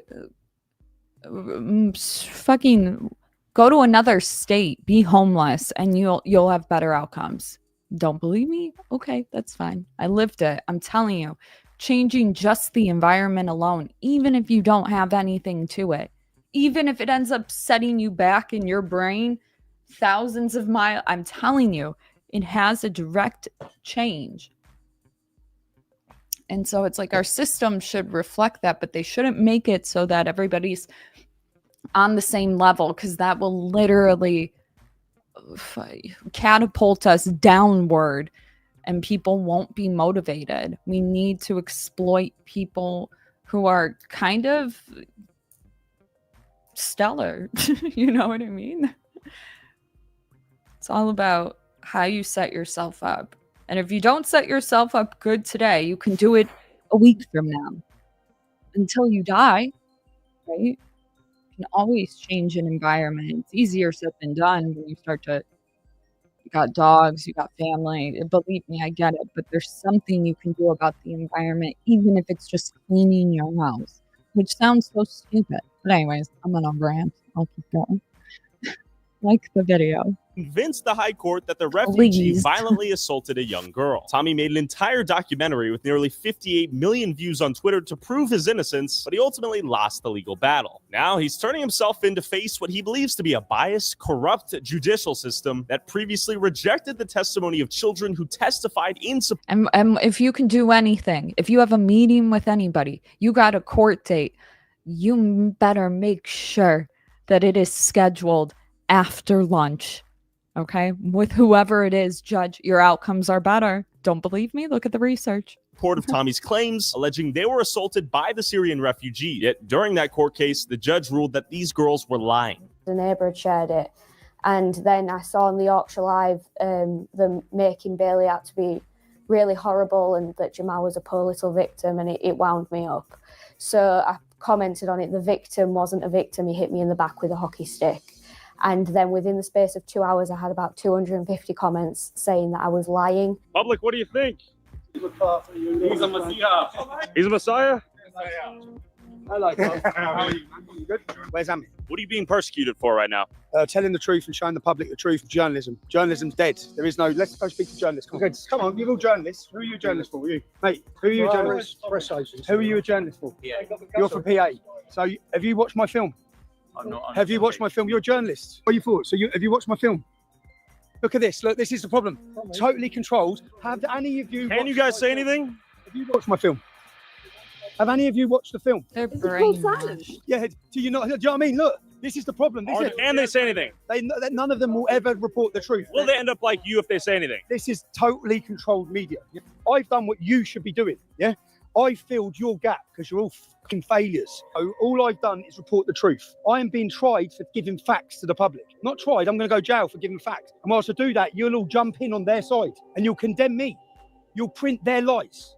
fucking go to another state, be homeless, and you'll have better outcomes. Don't believe me? Okay, that's fine. I lived it. I'm telling you, changing just the environment alone, even if you don't have anything to it, even if it ends up setting you back in your brain thousands of miles, I'm telling you, it has a direct change. And so it's like our system should reflect that, but they shouldn't make it so that everybody's on the same level, because that will literally catapult us downward and people won't be motivated. We need to exploit people who are kind of stellar. You know what I mean? It's all about how you set yourself up. And if you don't set yourself up good today, you can do it a week from now until you die, right? You can always change an environment. It's easier said than done when you start to, you got dogs, you got family. Believe me, I get it. But there's something you can do about the environment, even if it's just cleaning your house, which sounds so stupid. But anyways, I'm on a rant. I'll keep going. Like the video. Convinced the High Court that the refugee Please. violently assaulted a young girl. Tommy made an entire documentary with nearly 58 million views on Twitter to prove his innocence, but he ultimately lost the legal battle. Now he's turning himself in to face what he believes to be a biased, corrupt judicial system that previously rejected the testimony of children who testified in support. And if you can do anything, if you have a meeting with anybody, you got a court date, you better make sure that it is scheduled after lunch. Okay, with whoever it is, judge, your outcomes are better. Don't believe me? Look at the research. Report of Tommy's claims, alleging they were assaulted by the Syrian refugee. Yet during that court case, the judge ruled that these girls were lying. The neighbour had shared it, and then I saw on the Yorkshire Live them making Bailey out to be really horrible and that Jamal was a poor little victim, and it wound me up. So I commented on it. The victim wasn't a victim. He hit me in the back with a hockey stick. And then within the space of 2 hours, I had about 250 comments saying that I was lying. Public, what do you think? He's a messiah. He's a messiah? I like that. How are you, man? You good? Where's Amy? What are you being persecuted for right now? Telling the truth and showing the public the truth. Journalism. Journalism's dead. There is no. Let's go speak to journalists. Come on, you're all journalists. Who are you a journalist for? You, mate. Who are you a journalist? Press agents. Who are you a journalist for? You're for PA. So have you watched my film? I'm not. Have you watched my film? You're a journalist. What are you for? So have you watched my film? Look at this. Look, this is the problem. Totally controlled. Have any of you? Can you guys say anything? Have you watched my film? Have any of you watched the film? They're brainwashed. Yeah. Do you not? Do you know what I mean? Look, this is the problem. Can they say anything? None of them will ever report the truth. Will they end up like you if they say anything? This is totally controlled media. I've done what you should be doing. Yeah. I filled your gap because you're all fucking failures. So all I've done is report the truth. I am being tried for giving facts to the public. Not tried, I'm going to go jail for giving facts. And whilst I do that, you'll all jump in on their side and you'll condemn me. You'll print their lies.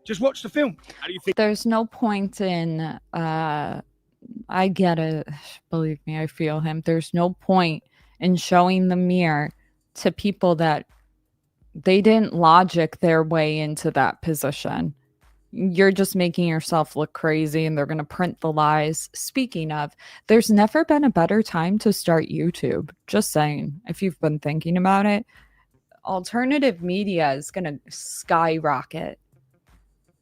Just watch the film. How do you think? There's no point in, I get it. Believe me, I feel him. There's no point in showing the mirror to people that they didn't logic their way into that position. You're just making yourself look crazy and they're going to print the lies. Speaking of, there's never been a better time to start YouTube. Just saying, if you've been thinking about it, alternative media is going to skyrocket.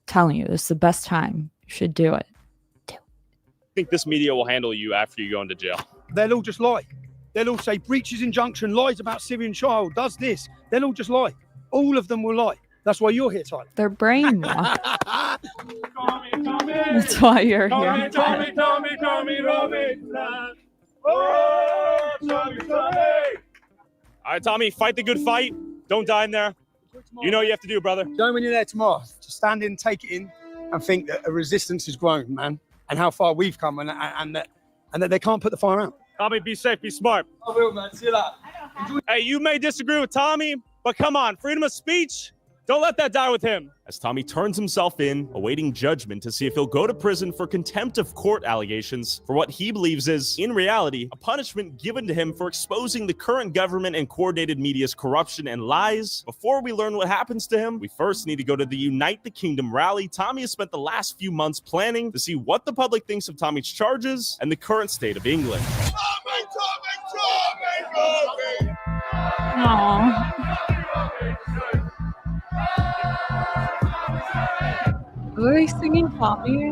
Telling you, this is the best time. You should do it. I think this media will handle you after you go into jail. They'll all just lie. They'll all say breaches injunction, lies about Syrian child, does this. They'll all just lie. All of them will lie. That's why you're here, Tyler. They're brainwashed. That's why you're here. Tommy, All right, Tommy, fight the good fight. Don't die in there. You know what you have to do, brother. You know when you're there tomorrow, just stand in, take it in, and think that a resistance has grown, man, and how far we've come, and that they can't put the fire out. Tommy, be safe, be smart. I will, man. See you later. Hey, you may disagree with Tommy, but come on, freedom of speech. Don't let that die with him. As Tommy turns himself in, awaiting judgment to see if he'll go to prison for contempt of court allegations for what he believes is, in reality, a punishment given to him for exposing the current government and coordinated media's corruption and lies. Before we learn what happens to him, we first need to go to the Unite the Kingdom rally Tommy has spent the last few months planning to see what the public thinks of Tommy's charges and the current state of England. Aww. Are they singing Tommy?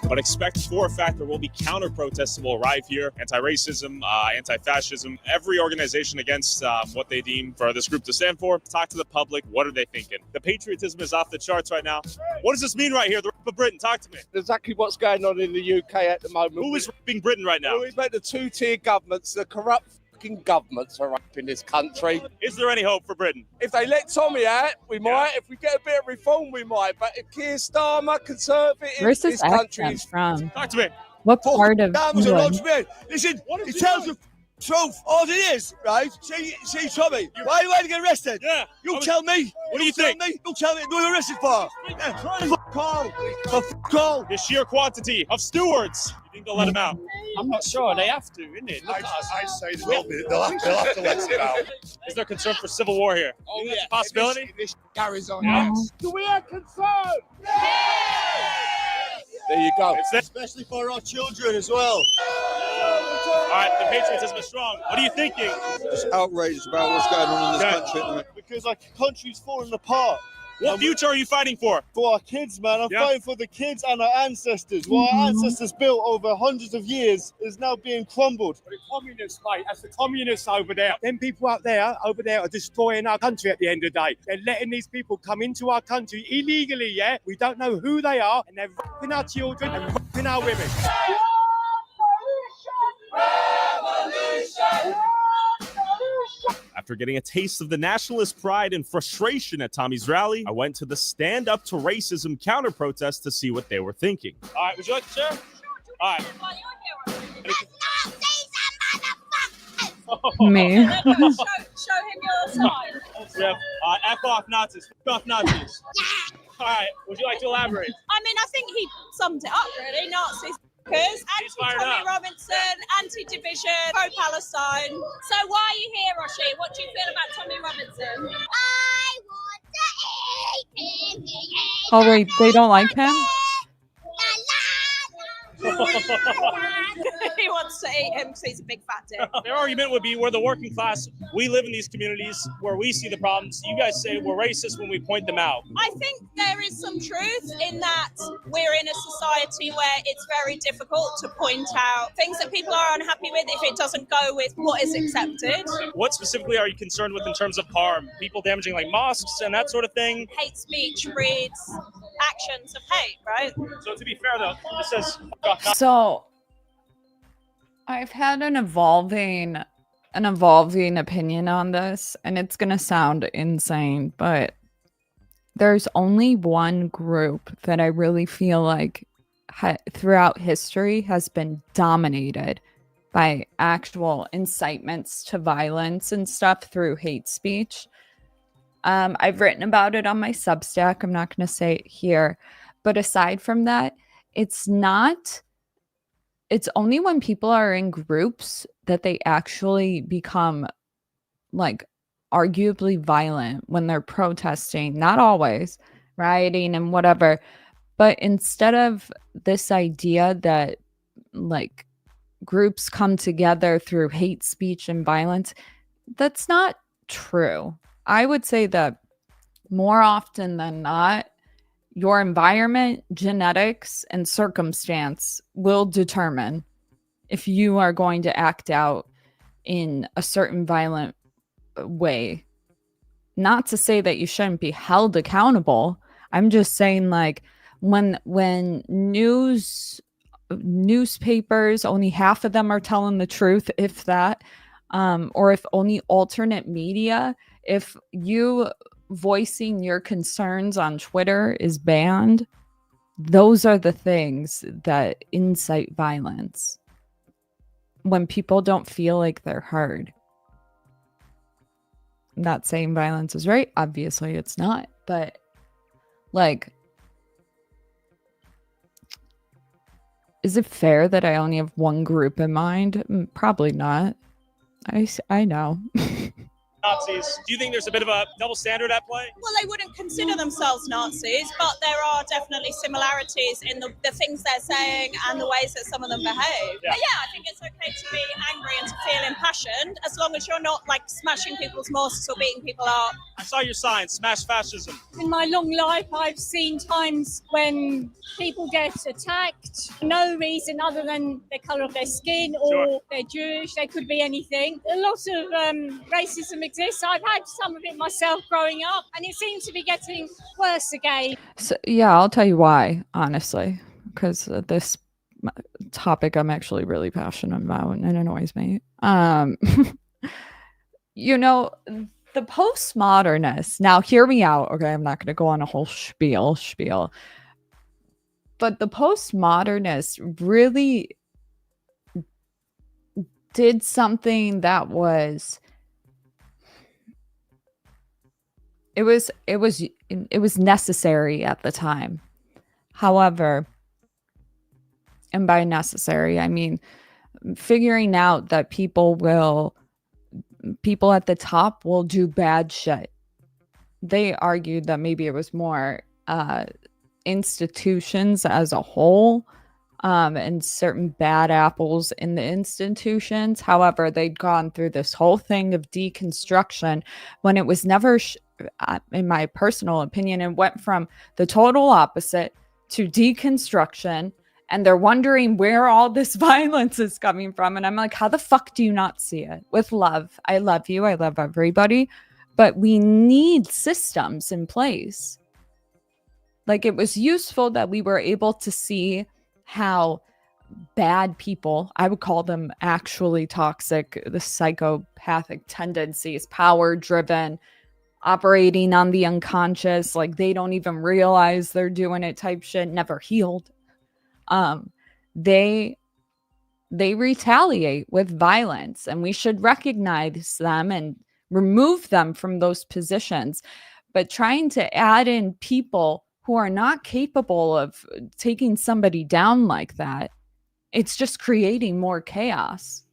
But expect for a fact there will be counter-protests that will arrive here. Anti-racism, anti-fascism, every organization against what they deem for this group to stand for. Talk to the public. What are they thinking? The patriotism is off the charts right now. What does this mean right here? The rip of Britain. Talk to me. Exactly what's going on in the UK at the moment. Who is ripping Britain right now? We've got the two-tier governments, the corrupt fucking governments are up in this country. Is there any hope for Britain? If they let Tommy out, we might. If we get a bit of reform, we might. But if Keir Starmer, Conservative, Where's this this country accent is from? Talk to me. What part of England? England? Listen, he tells you Truth, all it is, right? See, Tommy, why are you going to get arrested? Yeah. You tell me. What do you think? You tell me. What are you arrested for? Call. The sheer quantity of stewards. You think they'll let him out? I'm not sure. They have to, isn't it? Look at us. I say they'll have to let him out. Is there concern for civil war here? Oh, That's a possibility? If this carries on. Yeah. Do we have concern? There you go. Especially for our children as well. All right, the patriotism is strong. What are you thinking? Just outraged about what's going on in this country at the moment. Because our country's falling apart. What future are you fighting for? For our kids, man. I'm fighting for the kids and our ancestors. What our ancestors built over hundreds of years is now being crumbled. The communists, mate, that's the communists over there. Them people over there are destroying our country at the end of the day. They're letting these people come into our country illegally, yeah? We don't know who they are, and they're raping our children and raping our women. After getting a taste of the nationalist pride and frustration at Tommy's rally, I went to the Stand Up to Racism counter protest to see what they were thinking. All right, would you like to share? All right. Me. Show him your sign. Yeah. F off Nazis. F off Nazis. All right. Would you like to elaborate? I mean, I think he summed it up, really. Nazis. Anti-Tommy Robinson, anti-division, pro-Palestine. So why are you here, Roshi? What do you feel about Tommy Robinson? I want to eat him. Oh wait, they don't like him? He wants to eat him because he's a big fat dick. Their argument would be we're the working class. We live in these communities where we see the problems. You guys say we're racist when we point them out. I think there is some truth in that we're in a society where it's very difficult to point out things that people are unhappy with if it doesn't go with what is accepted. What specifically are you concerned with in terms of harm? People damaging like mosques and that sort of thing? Hate speech breeds actions of hate, right? So to be fair though, it says So I've had an evolving opinion on this, and it's gonna sound insane, but there's only one group that I really feel like throughout history has been dominated by actual incitements to violence and stuff through hate speech. I've written about it on my Substack. I'm not going to say it here, but aside from that, it's only when people are in groups that they actually become like arguably violent when they're protesting, not always rioting and whatever, but instead of this idea that like groups come together through hate speech and violence, that's not true. I would say that more often than not, your environment, genetics, and circumstance will determine if you are going to act out in a certain violent way. Not to say that you shouldn't be held accountable. I'm just saying, like, when newspapers, only half of them are telling the truth, if that, or if only alternate media, if you voicing your concerns on Twitter is banned, those are the things that incite violence. When people don't feel like they're heard. I'm not saying violence is right. Obviously it's not. But like, is it fair that I only have one group in mind? Probably not. I know. Nazis. Do you think there's a bit of a double standard at play? Well, they wouldn't consider themselves Nazis, but there are definitely similarities in the things they're saying and the ways that some of them behave. Yeah. But yeah, I think it's okay to be angry and to feel impassioned, as long as you're not like smashing people's mosques or beating people up. I saw your sign, smash fascism. In my long life, I've seen times when people get attacked for no reason other than the colour of their skin or they're Jewish, they could be anything. A lot of racism exists. I've had some of it myself growing up, and it seems to be getting worse again. So, yeah, I'll tell you why, honestly, because this topic I'm actually really passionate about, and it annoys me. You know, the postmodernists. Now, hear me out. Okay, I'm not going to go on a whole spiel, but the postmodernists really did something that was it was necessary at the time. However, and by necessary, I mean figuring out that people at the top will do bad shit. They argued that maybe it was more institutions as a whole, and certain bad apples in the institutions. However, they'd gone through this whole thing of deconstruction when it was never, in my personal opinion, it went from the total opposite to deconstruction. And they're wondering where all this violence is coming from. And I'm like, how the fuck do you not see it? With love. I love you. I love everybody. But we need systems in place. Like, it was useful that we were able to see how bad people, I would call them actually toxic, the psychopathic tendencies, power-driven, operating on the unconscious, like they don't even realize they're doing it type shit, never healed. They retaliate with violence, and we should recognize them and remove them from those positions. But trying to add in people who are not capable of taking somebody down like that, it's just creating more chaos.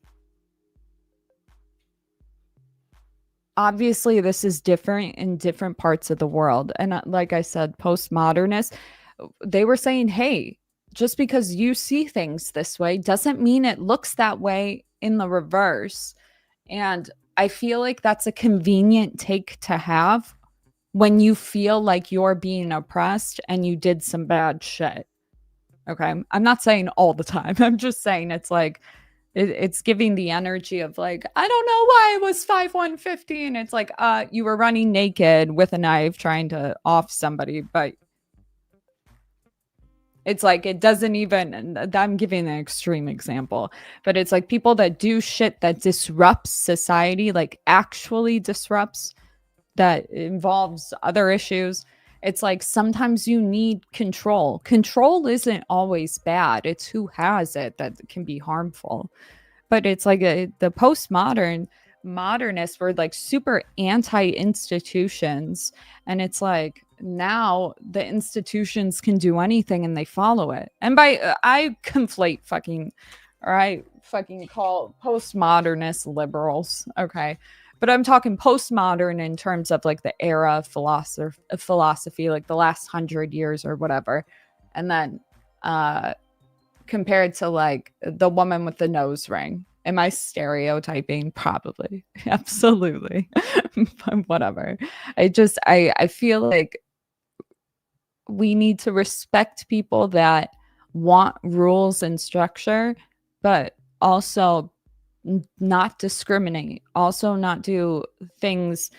Obviously, this is different in different parts of the world. And like I said, postmodernists, they were saying, hey, just because you see things this way doesn't mean it looks that way in the reverse. And I feel like that's a convenient take to have when you feel like you're being oppressed and you did some bad shit. Okay. I'm not saying all the time. I'm just saying it's like, it's giving the energy of like, I don't know why it was 5/150. And it's like, you were running naked with a knife trying to off somebody, but it's like, it doesn't even, I'm giving an extreme example, but it's like people that do shit that disrupts society, like actually disrupts, that involves other issues. It's like sometimes you need control. Control isn't always bad. It's who has it that can be harmful. But it's like the modernists were like super anti-institutions, and it's like now the institutions can do anything and they follow it. And by I conflate fucking, or I fucking call postmodernists liberals, okay? But I'm talking postmodern in terms of like the era of philosophy, like the last 100 years or whatever. And then compared to like the woman with the nose ring. Am I stereotyping? Probably. Absolutely. Whatever. I feel like we need to respect people that want rules and structure, but also not discriminate, also not do things,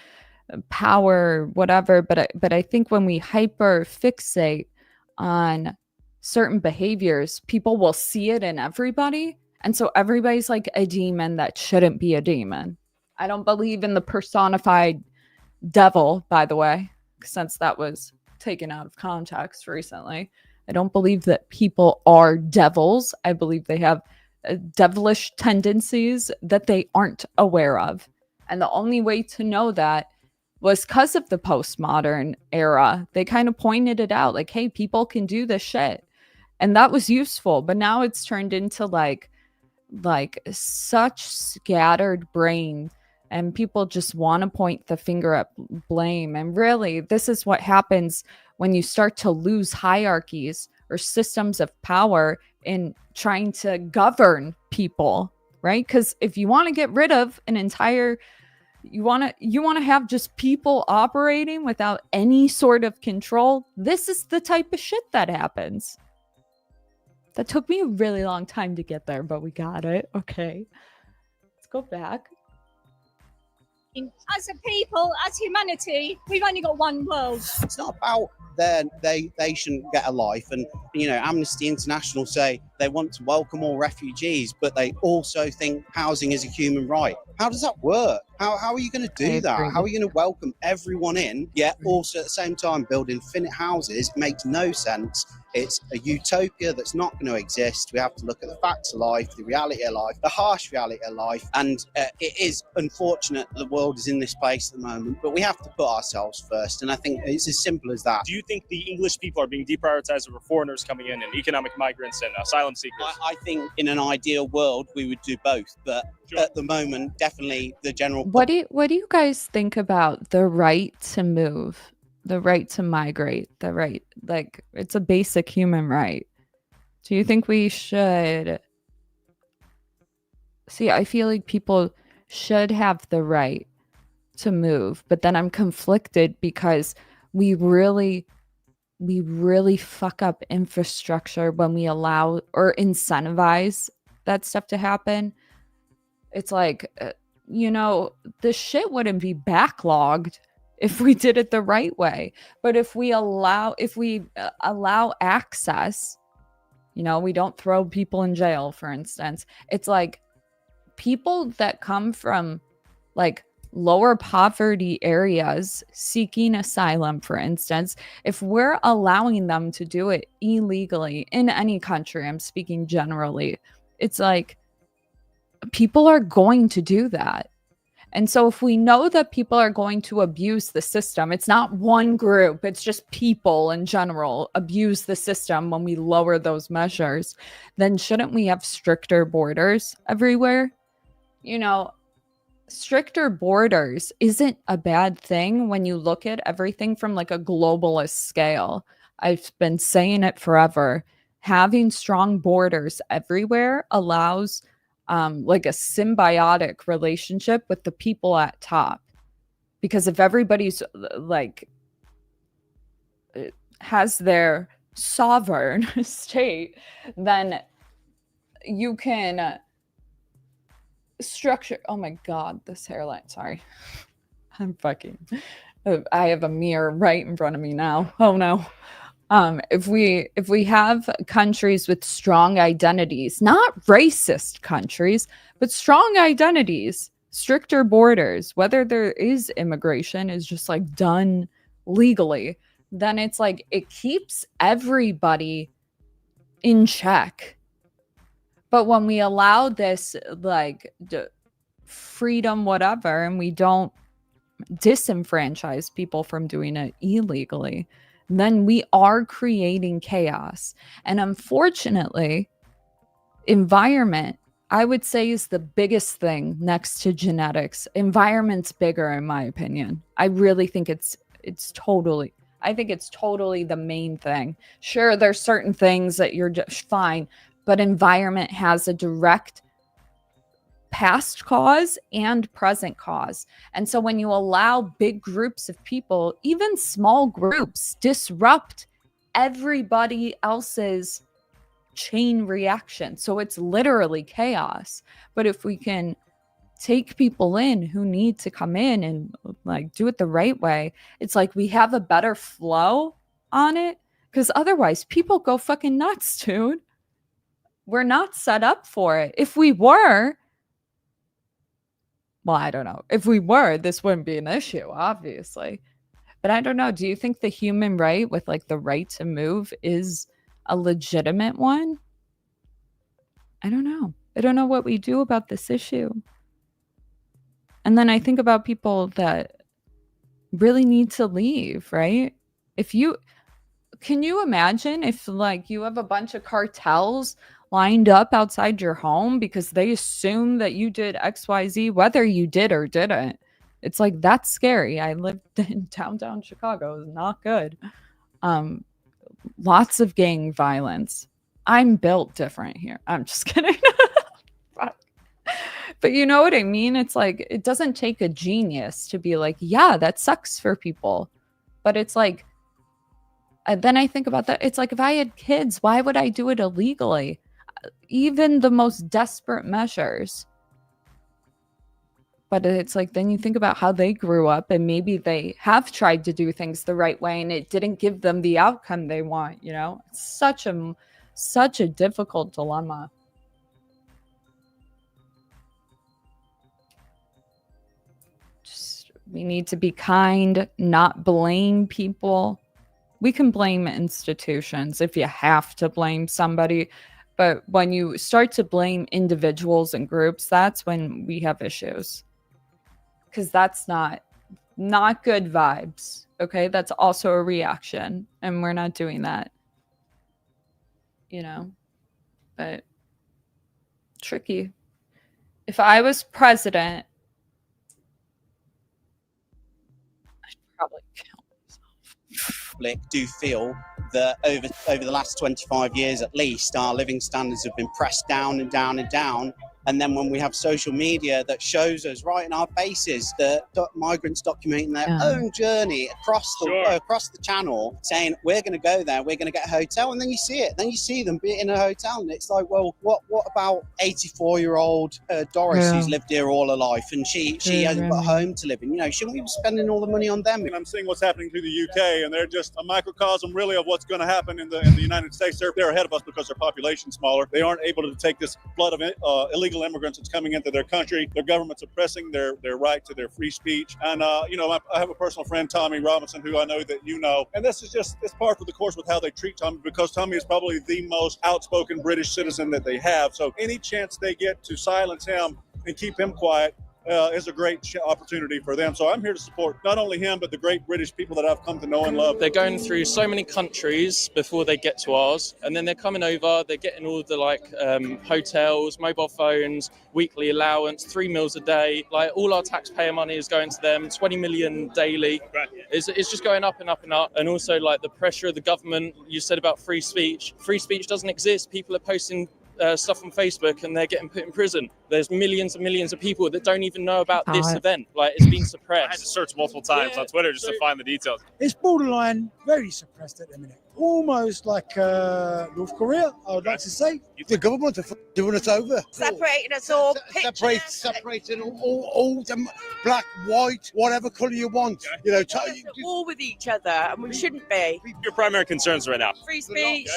power, whatever. But I think when we hyper fixate on certain behaviors, people will see it in everybody. And so everybody's like a demon that shouldn't be a demon. I don't believe in the personified devil, by the way, since that was taken out of context recently. I don't believe that people are devils. I believe they have devilish tendencies that they aren't aware of. And the only way to know that was because of the postmodern era. They kind of pointed it out, like, hey, people can do this shit. And that was useful. But now it's turned into like such scattered brain, and people just want to point the finger at blame. And really, this is what happens when you start to lose hierarchies or systems of power in trying to govern people, right? Because if you want to get rid of an entire, you want to have just people operating without any sort of control, this is the type of shit that happens. That took me a really long time to get there, but we got it. Okay. Let's go back. As a people, as humanity, we've only got one world. It's not about they shouldn't get a life. And, you know, Amnesty International say they want to welcome all refugees, but they also think housing is a human right. How does that work? How are you going to do that? How are you going to welcome everyone in, yet also at the same time build infinite houses? It makes no sense. It's a utopia that's not going to exist. We have to look at the facts of life, the reality of life, the harsh reality of life. And it is unfortunate the world is in this place at the moment, but we have to put ourselves first. And I think it's as simple as that. Do you think the English people are being deprioritized over foreigners coming in and economic migrants and asylum seekers? I think in an ideal world, we would do both. But at the moment, definitely the general... What do you guys think about the right to move? The right to migrate, the right, like, it's a basic human right. Do you think we should... See, I feel like people should have the right to move, but then I'm conflicted because we really fuck up infrastructure when we allow or incentivize that stuff to happen. It's like, the shit wouldn't be backlogged if we did it the right way. But if we allow access, we don't throw people in jail, for instance. It's like people that come from like lower poverty areas seeking asylum, for instance, if we're allowing them to do it illegally in any country, I'm speaking generally, it's like people are going to do that. And so if we know that people are going to abuse the system, it's not one group, it's just people in general abuse the system when we lower those measures, then shouldn't we have stricter borders everywhere? Stricter borders isn't a bad thing when you look at everything from like a globalist scale. I've been saying it forever. Having strong borders everywhere allows like a symbiotic relationship with the people at top. Because if everybody's like has their sovereign state, then you can structure... Oh my god, this hairline, sorry. I have a mirror right in front of me now. Oh no. If we have countries with strong identities, not racist countries, but strong identities, stricter borders, whether there is immigration is just like done legally, then it's like it keeps everybody in check. But when we allow this like freedom, whatever, and we don't disenfranchise people from doing it illegally, then we are creating chaos. And unfortunately, environment, I would say, is the biggest thing next to genetics. Environment's bigger, in my opinion. I really think it's totally the main thing. Sure, there's certain things that you're just fine, but environment has a direct past cause and present cause. And so when you allow big groups of people, even small groups, disrupt everybody else's chain reaction, so it's literally chaos. But if we can take people in who need to come in and like do it the right way, it's like we have a better flow on it, because otherwise people go fucking nuts, dude. We're not set up for it. If we were, well, I don't know. If we were, this wouldn't be an issue, obviously. But I don't know. Do you think the human right with like the right to move is a legitimate one? I don't know. I don't know what we do about this issue. And then I think about people that really need to leave, right? Can you imagine if like you have a bunch of cartels lined up outside your home because they assume that you did XYZ, whether you did or didn't? It's like, that's scary. I lived in downtown Chicago. It was not good. Lots of gang violence. I'm built different here. I'm just kidding. But you know what I mean? It's like, it doesn't take a genius to be like, yeah, that sucks for people. But it's like, then I think about that. It's like, if I had kids, why would I do it illegally? Even the most desperate measures. But it's like, then you think about how they grew up and maybe they have tried to do things the right way and it didn't give them the outcome they want, you know? It's such a difficult dilemma. Just, we need to be kind, not blame people. We can blame institutions if you have to blame somebody, but when you start to blame individuals and groups, that's when we have issues. Because that's not good vibes, okay? That's also a reaction, and we're not doing that, you know? But tricky. If I was president, I'd probably kill myself. Public do feel that over the last 25 years at least, our living standards have been pressed down and down and down. And then when we have social media that shows us right in our faces that migrants documenting their own journey across the channel, saying we're going to go there, we're going to get a hotel, and then you see it. Then you see them be in a hotel, and it's like, well, what about 84-year-old Doris who's lived here all her life, and she hasn't got a home to live in? You know, shouldn't we be spending all the money on them? And I'm seeing what's happening through the UK, and they're just a microcosm, really, of what's going to happen in the United States. They're ahead of us because their population's smaller. They aren't able to take this flood of illegal immigrants that's coming into their country. Their government's oppressing their right to their free speech. And, you know, I have a personal friend, Tommy Robinson, who I know that you know. And this is just, it's part of the course with how they treat Tommy, because Tommy is probably the most outspoken British citizen that they have. So any chance they get to silence him and keep him quiet is a great opportunity for them. So I'm here to support not only him, but the great British people that I've come to know and love. They're going through so many countries before they get to ours, and then they're coming over, they're getting all the hotels, mobile phones, weekly allowance, 3 meals a day. Like, all our taxpayer money is going to them, 20 million daily. Right. It's just going up and up and up. And also, like, the pressure of the government, you said about free speech. Free speech doesn't exist. People are posting stuff on Facebook and they're getting put in prison. There's millions and millions of people that don't even know about this event. Like, it's been suppressed. I had to search multiple times on Twitter just to find the details. It's borderline very suppressed at the minute. Almost like North Korea, I would like to say. The government are doing us over. Separating us all. Separating all them, black, white, whatever colour you want. Okay. You know, all with each other, and we shouldn't be. Your primary concerns right now? Free speech.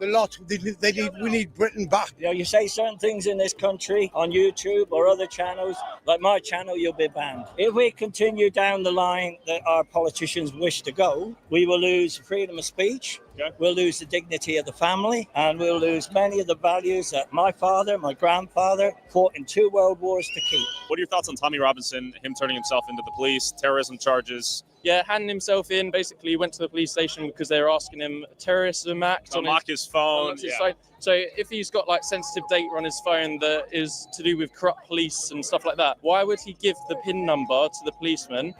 The lot. We need Britain back. You know, you say certain things in this country on YouTube or other channels, like my channel, you'll be banned. If we continue down the line that our politicians wish to go, we will lose freedom of speech. Okay. We'll lose the dignity of the family, and we'll lose many of the values that my father, my grandfather fought in 2 world wars to keep. What are your thoughts on Tommy Robinson, him turning himself into the police, terrorism charges? Yeah, handing himself in. Basically, he went to the police station because they were asking him a terrorism act on his phone. Phone. So if he's got like sensitive data on his phone that is to do with corrupt police and stuff like that, why would he give the PIN number to the policeman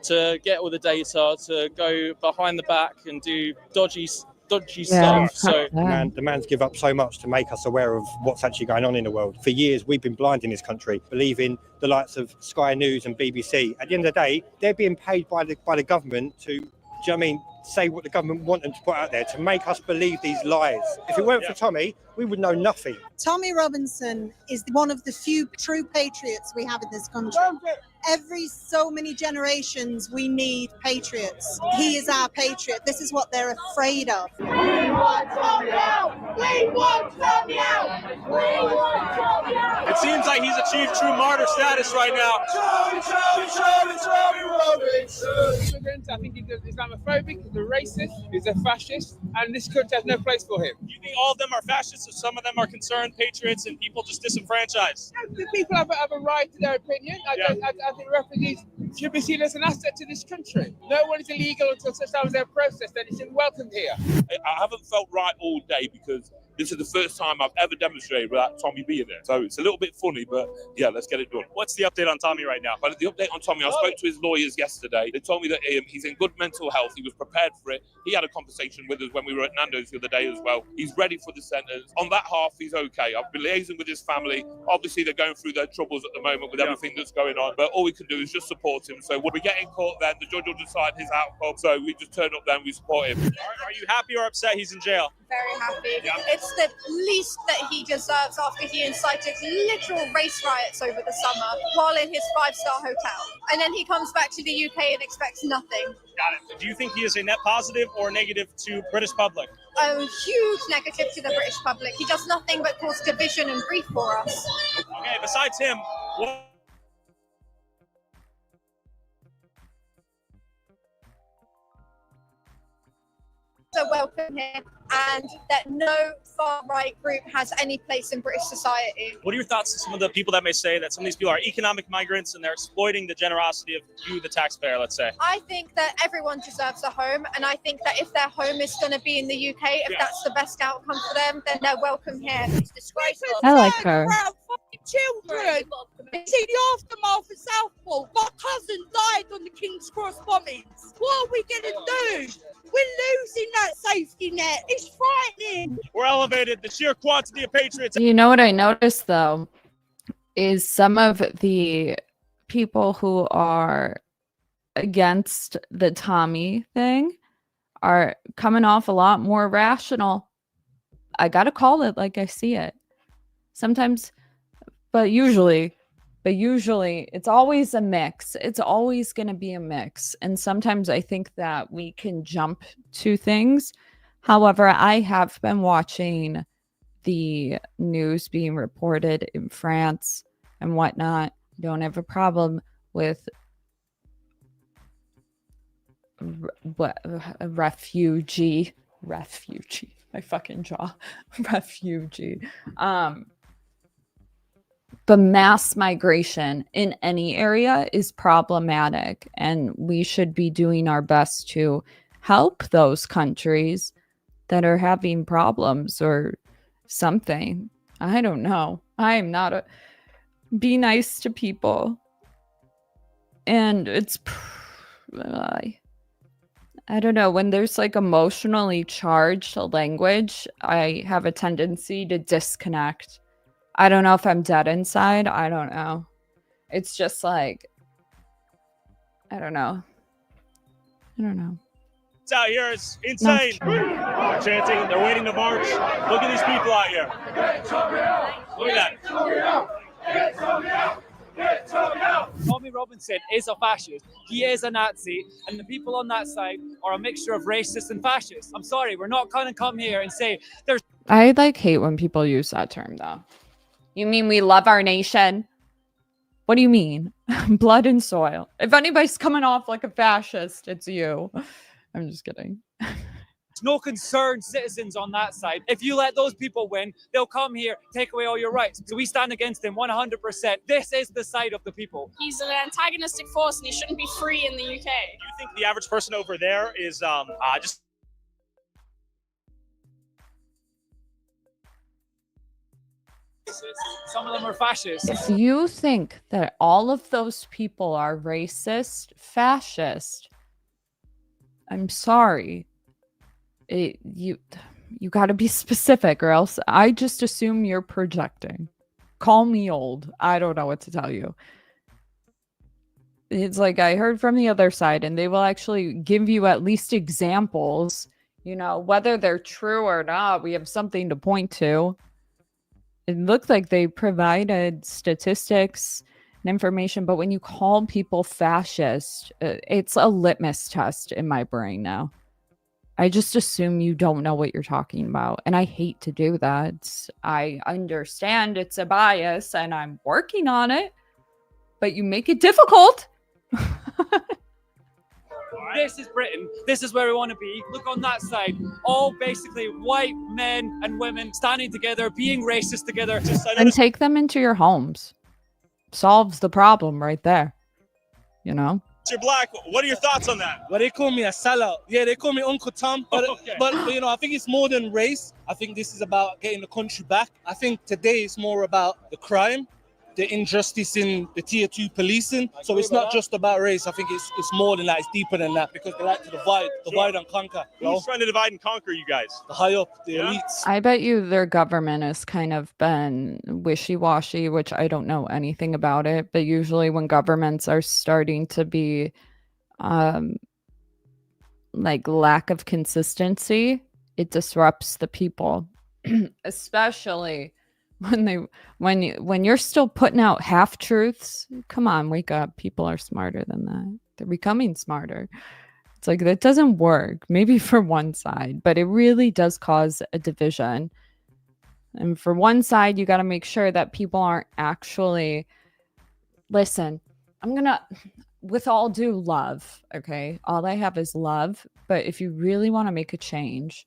to get all the data, to go behind the back and do dodgy stuff? So the man's give up so much to make us aware of what's actually going on in the world. For years, we've been blind in this country, believing the likes of Sky News and BBC. At the end of the day, they're being paid by the government to, do you know what I mean, say what the government want them to put out there, to make us believe these lies. If it weren't for Tommy, we would know nothing. Tommy Robinson is one of the few true patriots we have in this country. Every so many generations, we need patriots. He is our patriot. This is what they're afraid of. We want Tommy out! We want Tommy out! We want Tommy out! It seems like he's achieved true martyr status right now. Tommy Robinson! I think he's Islamophobic, he's a racist, he's a fascist, and this country has no place for him. You think all of them are fascists, or some of them are concerned patriots and people just disenfranchised? The people have a right to their opinion. I think refugees should be seen as an asset to this country. No one is illegal until such time as they're processed, and it's welcomed here. I haven't felt right all day because this is the first time I've ever demonstrated without Tommy being there. So it's a little bit funny, but yeah, let's get it done. What's the update on Tommy right now? But the update on Tommy, I spoke to his lawyers yesterday. They told me that he's in good mental health. He was prepared for it. He had a conversation with us when we were at Nando's the other day as well. He's ready for the sentence. On that half, he's okay. I've been liaising with his family. Obviously, they're going through their troubles at the moment with everything that's going on. But all we can do is just support him. So when we get in court then, the judge will decide his outcome. So we just turn up then, we support him. Are you happy or upset he's in jail? Very happy. It's the least that he deserves after he incited literal race riots over the summer while in his 5-star hotel. And then he comes back to the UK and expects nothing. Got it. Do you think he is a net positive or negative to British public? A huge negative to the British public. He does nothing but cause division and grief for us. Okay, besides him, what... are welcome here, and that no far-right group has any place in British society. What are your thoughts on some of the people that may say that some of these people are economic migrants and they're exploiting the generosity of you, the taxpayer, let's say? I think that everyone deserves a home, and I think that if their home is going to be in the UK, if that's the best outcome for them, then they're welcome here. It's disgraceful. I like her. Children. See the aftermath of Southport. My cousin died on the King's Cross bombings. What are we going to do? We're losing that safety net. It's frightening. We're elevated. The sheer quantity of patriots. You know what I noticed though is some of the people who are against the Tommy thing are coming off a lot more rational. I gotta call it like I see it. Sometimes, but usually it's always a mix. It's always going to be a mix. And sometimes I think that we can jump to things. However, I have been watching the news being reported in France and whatnot. I don't have a problem with a refugee. My fucking jaw. Refugee. But mass migration in any area is problematic, and we should be doing our best to help those countries that are having problems or something. I don't know. I am not a... Be nice to people. And it's... I don't know. When there's like emotionally charged language, I have a tendency to disconnect. I don't know if I'm dead inside. I don't know. It's just like, I don't know. It's out here. It's insane. They're chanting. They're waiting to march. Look at these people out here. Look at that. Tommy Robinson is a fascist. He is a Nazi, and the people on that side are a mixture of racist and fascist. I'm sorry, we're not going to come here and say there's... I like hate when people use that term though. You mean we love our nation? What do you mean? Blood and soil. If anybody's coming off like a fascist, it's you. I'm just kidding. no concerned citizens on that side. If you let those people win, they'll come here, take away all your rights. So we stand against him 100%. This is the side of the people. He's an antagonistic force and he shouldn't be free in the UK. Do you think the average person over there is just... Some of them are fascists. If you think that all of those people are racist, fascist, I'm sorry. You got to be specific, or else I just assume you're projecting. Call me old. I don't know what to tell you. It's like I heard from the other side, and they will actually give you at least examples. You know, whether they're true or not, we have something to point to. It looked like they provided statistics and information, but when you call people fascist, it's a litmus test in my brain now. I just assume you don't know what you're talking about, and I hate to do that. I understand it's a bias, and I'm working on it, but you make it difficult. This is Britain. This is where we want to be. Look on that side. All basically white men and women standing together, being racist together. And take them into your homes. Solves the problem right there. You know? You're black. What are your thoughts on that? Well, they call me a sellout. Yeah, they call me Uncle Tom. But, but you know, I think it's more than race. I think this is about getting the country back. I think today it's more about the crime, the injustice in the tier 2 policing. So it's not just about race. I think it's more than that. It's deeper than that, because they like to divide and conquer. Who's trying to divide and conquer you guys? The high up, the elites. I bet you their government has kind of been wishy-washy, which I don't know anything about it. But usually when governments are starting to be like lack of consistency, it disrupts the people, especially when you're still putting out half truths. Come on, wake up. People are smarter than that. They're becoming smarter. It's like that doesn't work, maybe for one side, but it really does cause a division. And for one side, you got to make sure that people aren't actually... Listen, with all due love, okay, all I have is love. But if you really want to make a change,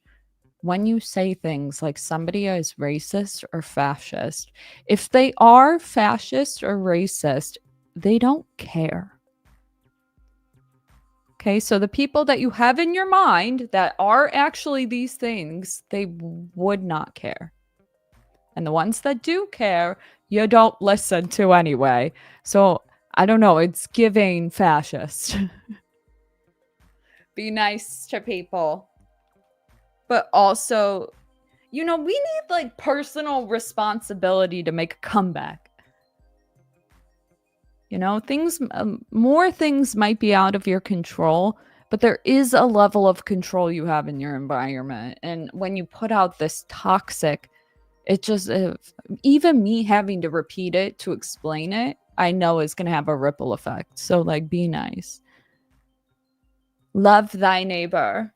when you say things like somebody is racist or fascist, if they are fascist or racist, they don't care. Okay, so the people that you have in your mind that are actually these things, they would not care. And the ones that do care, you don't listen to anyway. So I don't know, it's giving fascist. Be nice to people. But also, you know, we need like personal responsibility to make a comeback. You know, things, more things might be out of your control, but there is a level of control you have in your environment. And when you put out this toxic, it just, even me having to repeat it to explain it, I know is going to have a ripple effect. So, like, be nice. Love thy neighbor.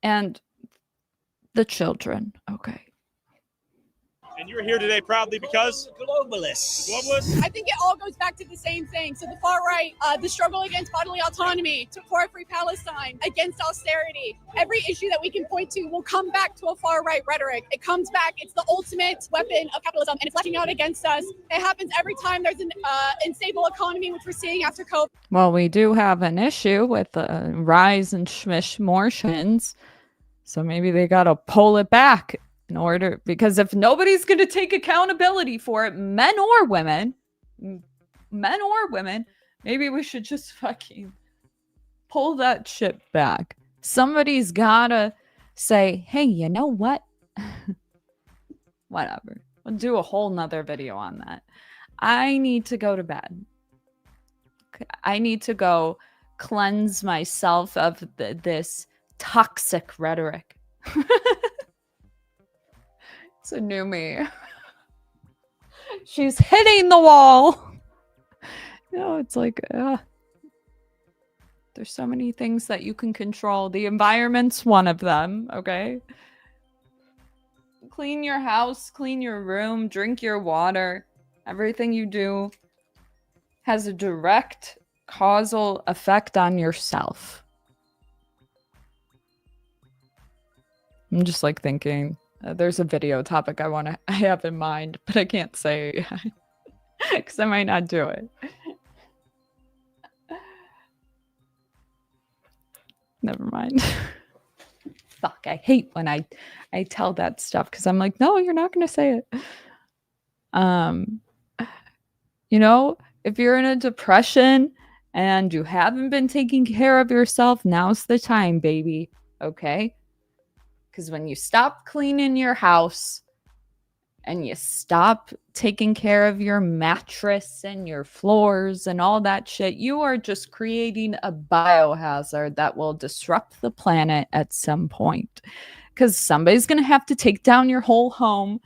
And the children. Okay. And you're here today proudly because? Globalists. Globalists? I think it all goes back to the same thing. So the far right, the struggle against bodily autonomy, for a free Palestine, against austerity. Every issue that we can point to will come back to a far right rhetoric. It comes back. It's the ultimate weapon of capitalism, and it's lashing out against us. It happens every time there's an unstable economy, which we're seeing after COVID. Well, we do have an issue with the rise in schmishmorshins. So maybe they got to pull it back. In order, because if nobody's going to take accountability for it, men or women, maybe we should just fucking pull that shit back. Somebody's got to say, hey, you know what? Whatever. We'll do a whole nother video on that. I need to go to bed. I need to go cleanse myself of this toxic rhetoric. It's a new me. She's hitting the wall. You know, it's like, there's so many things that you can control. The environment's one of them, okay? Clean your house, clean your room, drink your water. Everything you do has a direct causal effect on yourself. I'm just like thinking, there's a video topic I have in mind, but I can't say because I might not do it. Never mind. Fuck, I hate when I tell that stuff because I'm like, no, you're not going to say it. You know, if you're in a depression and you haven't been taking care of yourself, now's the time, baby. Okay? Because when you stop cleaning your house and you stop taking care of your mattress and your floors and all that shit, you are just creating a biohazard that will disrupt the planet at some point. Because somebody's going to have to take down your whole home,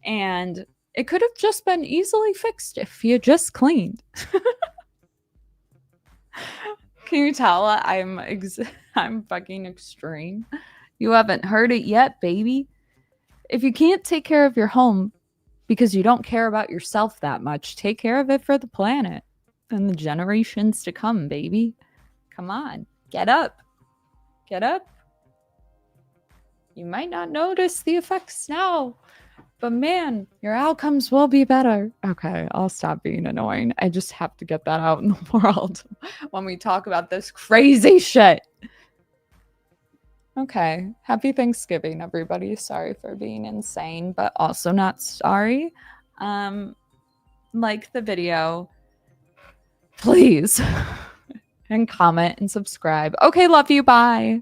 and it could have just been easily fixed if you just cleaned. Can you tell I'm fucking extreme? You haven't heard it yet, baby. If you can't take care of your home because you don't care about yourself that much, take care of it for the planet and the generations to come, baby. Come on. Get up. Get up. You might not notice the effects now, but man, your outcomes will be better. Okay, I'll stop being annoying. I just have to get that out in the world when we talk about this crazy shit. Okay. Happy Thanksgiving, everybody. Sorry for being insane, but also not sorry. Like the video, please, and comment and subscribe. Okay, love you. Bye.